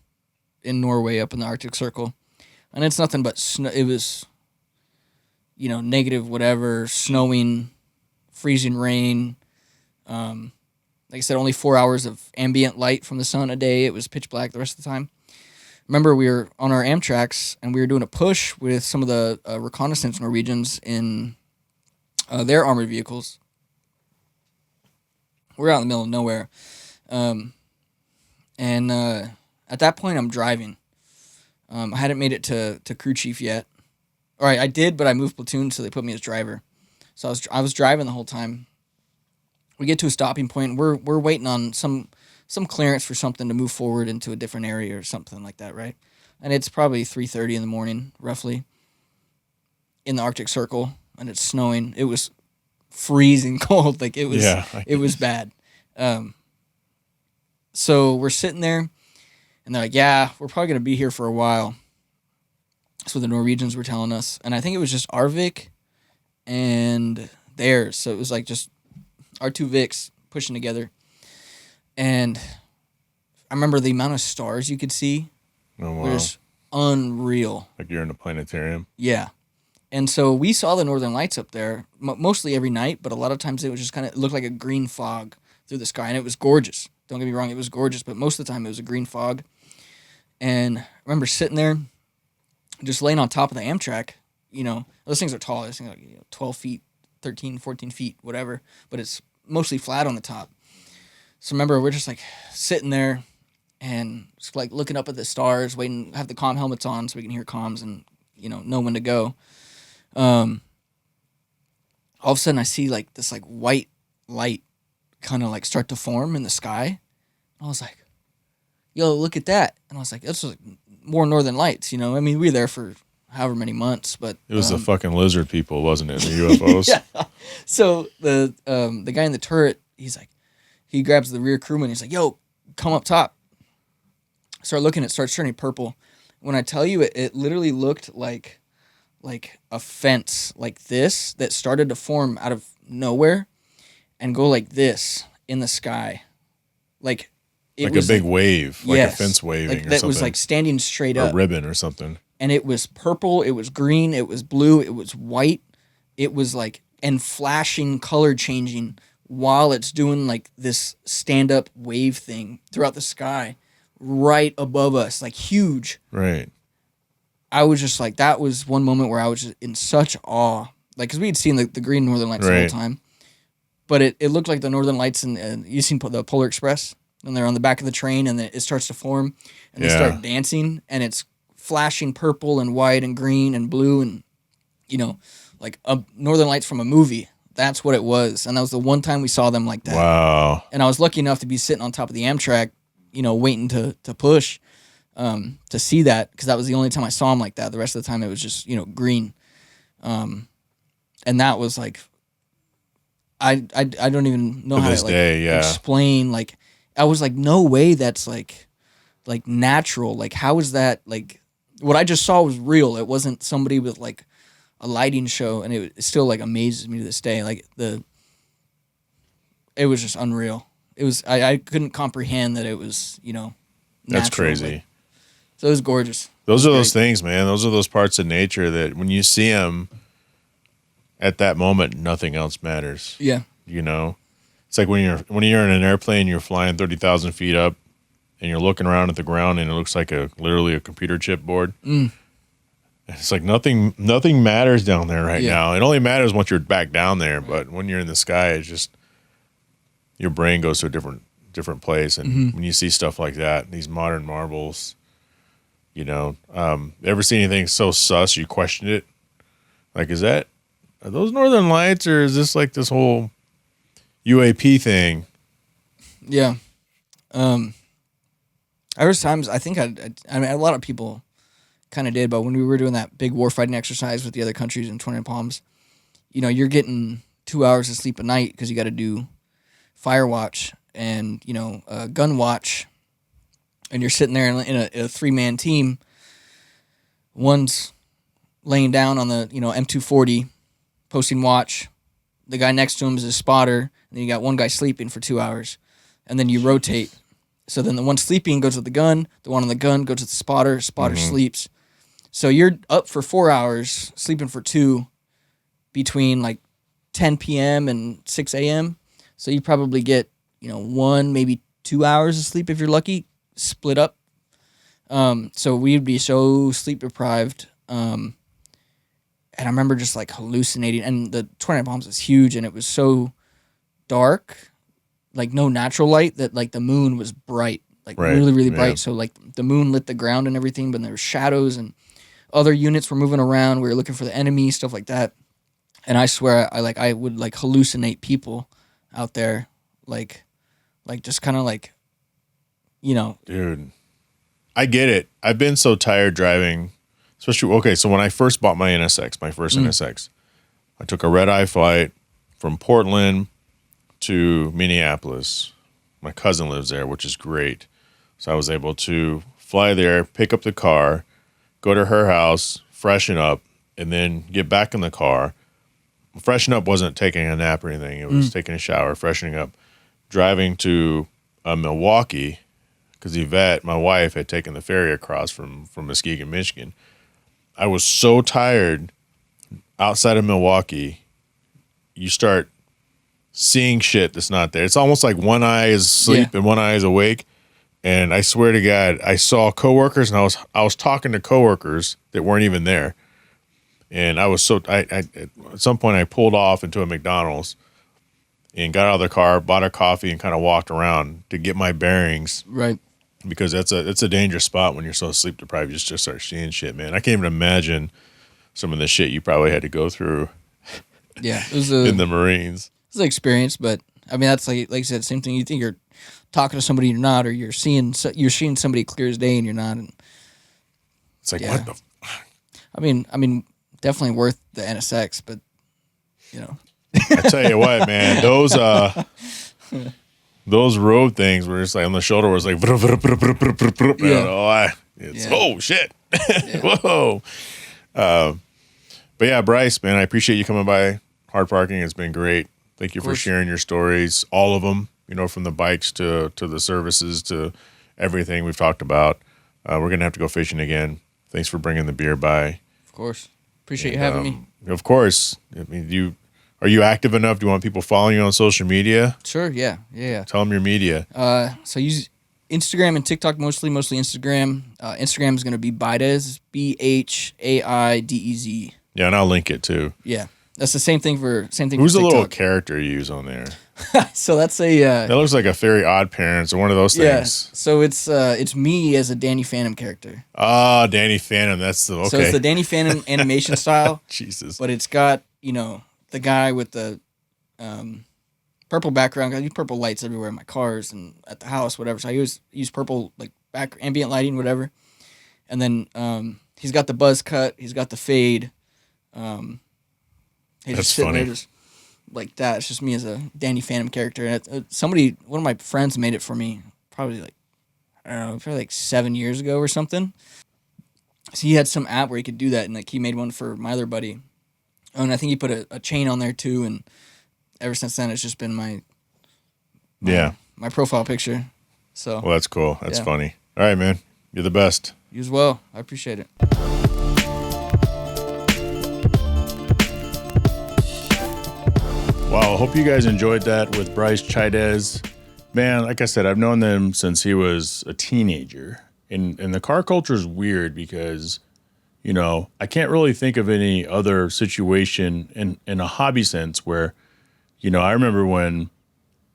in Norway up in the Arctic Circle, and it's nothing but snow. It was, negative whatever, snowing, freezing rain. Like I said, only 4 hours of ambient light from the sun a day. It was pitch black the rest of the time. Remember, we were on our Amtraks, and we were doing a push with some of the reconnaissance Norwegians in their armored vehicles. We're out in the middle of nowhere. And at that point, I'm driving. I hadn't made it to crew chief yet. All right, I did, but I moved platoon, so they put me as driver. So I was driving the whole time. We get to a stopping point. We're waiting on some clearance for something to move forward into a different area or something like that, right? And it's probably 3:30 in the morning, roughly, in the Arctic Circle, and it's snowing. It was freezing cold. Like, it was bad. So we're sitting there, and they're like, yeah, we're probably going to be here for a while. That's what the Norwegians were telling us. And I think it was just our Vic and theirs. So it was like just our two Vics pushing together. And I remember the amount of stars you could see. Oh, wow. Was unreal. Like you're in a planetarium. Yeah. And so we saw the northern lights up there mostly every night, but a lot of times it was just it looked like a green fog through the sky, and it was gorgeous. Don't get me wrong, it was gorgeous, but most of the time it was a green fog. And I remember sitting there, just laying on top of the Amtrak. Those things are tall. Those things are like 12 feet, 13, 14 feet, whatever, but it's mostly flat on the top. So remember, we're just like sitting there and just like looking up at the stars, waiting, have the comm helmets on so we can hear comms and, know when to go. All of a sudden I see like this like white light kind of like start to form in the sky. I was like, yo, look at that. And I was like, that's like more northern lights, I mean, we were there for however many months, but it was the fucking lizard people, wasn't it? The UFOs. Yeah. So the guy in the turret, he grabs the rear crewman. He's like, yo, come up top. Start looking, it starts turning purple. When I tell you, it literally looked like a fence like this that started to form out of nowhere and go like this in the sky. Like it was a big wave, like yes, a fence waving like or that something. was like standing straight up. A ribbon or something. And it was purple, it was green, it was blue, it was white. It was like, and flashing, color changing while it's doing like this stand-up wave thing throughout the sky right above us, like huge. Right. I was just like, that was one moment where I was just in such awe. Like, because we had seen the green northern lights the whole time. But it looked like the northern lights, and you've seen the Polar Express, and they're on the back of the train, and it starts to form, and they start dancing, and it's flashing purple and white and green and blue, and, like a northern lights from a movie. That's what it was. And that was the one time we saw them like that. Wow. And I was lucky enough to be sitting on top of the Amtrak, waiting to push. To see that, because that was the only time I saw him like that. The rest of the time it was just green, and that was like, I don't even know how to explain. Like, I was like, no way, that's like natural. Like, how is that like what I just saw was real. It wasn't somebody with like a lighting show, and it still like amazes me to this day. Like it was just unreal. It was I couldn't comprehend that it was natural. That's crazy. Like, so it was gorgeous. Those are those things, man. Those are those parts of nature that when you see them at that moment, nothing else matters. Yeah. It's like when you're in an airplane, you're flying 30,000 feet up, and you're looking around at the ground, and it looks like literally a computer chip board. It's like nothing matters down there right now. It only matters once you're back down there, but when you're in the sky, it's just your brain goes to a different place. And when you see stuff like that, these modern marvels, ever see anything so sus you question it? Like, are those Northern Lights, or is this like this whole UAP thing? Yeah. There was times I think I mean a lot of people kind of did, but when we were doing that big warfighting exercise with the other countries in Twin Palms, you're getting 2 hours of sleep a night because you got to do fire watch and gun watch, and you're sitting there in a 3-man team. One's laying down on the M240, posting watch. The guy next to him is a spotter, and then you got one guy sleeping for 2 hours, and then you rotate. So then the one sleeping goes with the gun, the one on the gun goes with the spotter, sleeps. So you're up for 4 hours, sleeping for 2 between like 10 p.m. and 6 a.m. So you probably get, 1, maybe 2 hours of sleep if you're lucky, split up. So we'd be so sleep deprived. And I remember just like hallucinating, and the Twin Palms is huge, and it was so dark, like no natural light, that like the moon was bright, like really, really bright. So like the moon lit the ground and everything, but there were shadows and other units were moving around. We were looking for the enemy, stuff like that. And I swear I would like hallucinate people out there, like just kind of like, Dude, I get it. I've been so tired driving, especially, okay, so when I first bought my NSX, my first NSX, I took a red-eye flight from Portland to Minneapolis. My cousin lives there, which is great. So I was able to fly there, pick up the car, go to her house, freshen up, and then get back in the car. Freshen up wasn't taking a nap or anything. It was taking a shower, freshening up, driving to Milwaukee, because Yvette, my wife, had taken the ferry across from Muskegon, Michigan. I was so tired outside of Milwaukee. You start seeing shit that's not there. It's almost like one eye is asleep and one eye is awake. And I swear to God, I saw coworkers, and I was talking to coworkers that weren't even there. And I was at some point I pulled off into a McDonald's and got out of the car, bought a coffee, and kind of walked around to get my bearings. Right. Because it's a dangerous spot when you're so sleep deprived. You just start seeing shit, man. I can't even imagine some of the shit you probably had to go through. Yeah, it was in the Marines. It's an experience, but I mean that's like you said, same thing. You think you're talking to somebody, you're not, or you're seeing somebody clear as day, and you're not. And it's like what the. I mean, definitely worth the NSX, but I tell you what, man, those road things were just like on the shoulder was like, oh shit, whoa. But yeah, Brice, man, I appreciate you coming by Hard Parking. It's been great. Thank you for sharing your stories, all of them. From the bikes to the services to everything we've talked about. We're gonna have to go fishing again. Thanks for bringing the beer by. Of course, appreciate you having me. Of course. I mean, are you active enough? Do you want people following you on social media? Sure. Yeah. Tell them your media. So I use Instagram and TikTok mostly Instagram. Instagram is gonna be Chaidez, Bhaidez. Yeah, and I'll link it too. Yeah, that's the same thing for TikTok. Who's the little character you use on there? So that's a. That looks like a Very Odd Parents or one of those things. Yeah. So it's me as a Danny Phantom character. Ah, Danny Phantom. That's the okay. So it's the Danny Phantom animation style. Jesus. But it's got the guy with the purple background. I use purple lights everywhere in my cars and at the house, whatever. So I use purple like back ambient lighting, whatever. And then he's got the buzz cut. He's got the fade. He's That's just sitting funny. there just like that. It's just me as a Danny Phantom character. And one of my friends made it for me probably like, I don't know, probably like 7 years ago or something. So he had some app where he could do that, and like he made one for my other buddy. Oh, and I think he put a chain on there too, and ever since then it's just been my profile picture. So well, that's cool. That's funny. All right, man. You're the best. You as well. I appreciate it. Wow, I hope you guys enjoyed that with Brice Chaidez. Man, like I said, I've known them since he was a teenager. And the car culture is weird because, you know, I can't really think of any other situation in a hobby sense where, you know, I remember when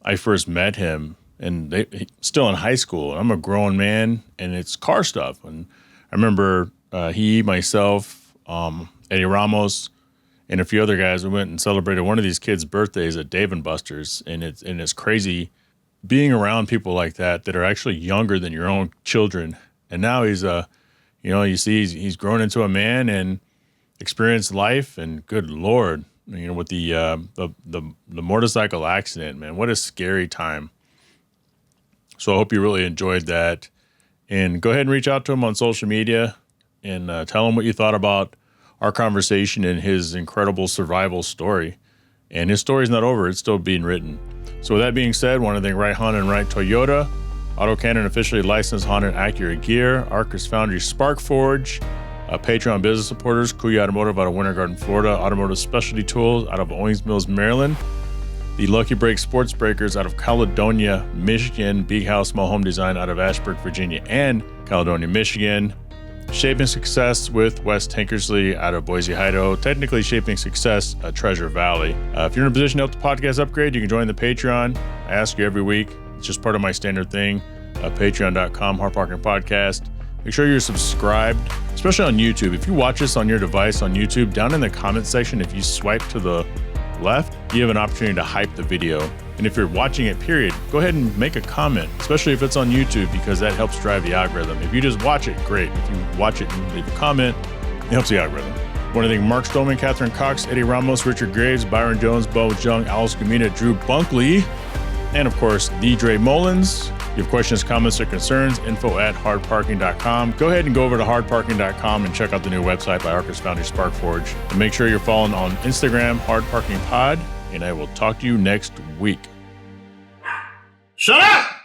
I first met him and still in high school. I'm a grown man and it's car stuff. And I remember he, myself, Eddie Ramos, and a few other guys, we went and celebrated one of these kids' birthdays at Dave & Buster's, and it's crazy being around people like that are actually younger than your own children. And now he's you see he's grown into a man and experienced life, and good Lord, you know, with the motorcycle accident, man, what a scary time. So I hope you really enjoyed that, and go ahead and reach out to him on social media and tell him what you thought about our conversation and his incredible survival story. And his story's not over. It's still being written. So with that being said, I want to thank Right Honda and Right Toyota, AutoCannon officially licensed Honda and Acura gear, Arcus Foundry Spark Forge, Patreon business supporters, Kuya Automotive out of Winter Garden, Florida, Automotive Specialty Tools out of Owings Mills, Maryland, the Lucky Break Sports Breakers out of Caledonia, Michigan, Big House Small Home Design out of Ashburn, Virginia, and Caledonia, Michigan, Shaping Success with Wes Tankersley out of Boise, Idaho. Technically Shaping Success, Treasure Valley. If you're in a position to help the podcast upgrade, you can join the Patreon. I ask you every week. It's just part of my standard thing. Patreon.com, Hard Parking Podcast. Make sure you're subscribed, especially on YouTube. If you watch this on your device on YouTube, down in the comment section, if you swipe to the left, you have an opportunity to hype the video. And if you're watching it, period, go ahead and make a comment, especially if it's on YouTube, because that helps drive the algorithm. If you just watch it, great. If you watch it and leave a comment, it helps the algorithm. I want to thank Mark Stolman, Catherine Cox, Eddie Ramos, Richard Graves, Byron Jones, Bo Jung, Alice Gamina, Drew Bunkley, and of course, Dre Mullins. If you have questions, comments, or concerns, info@hardparking.com. Go ahead and go over to hardparking.com and check out the new website by Arcus Foundry Spark Forge. And make sure you're following on Instagram, HardParkingPod, and I will talk to you next week. Shut up!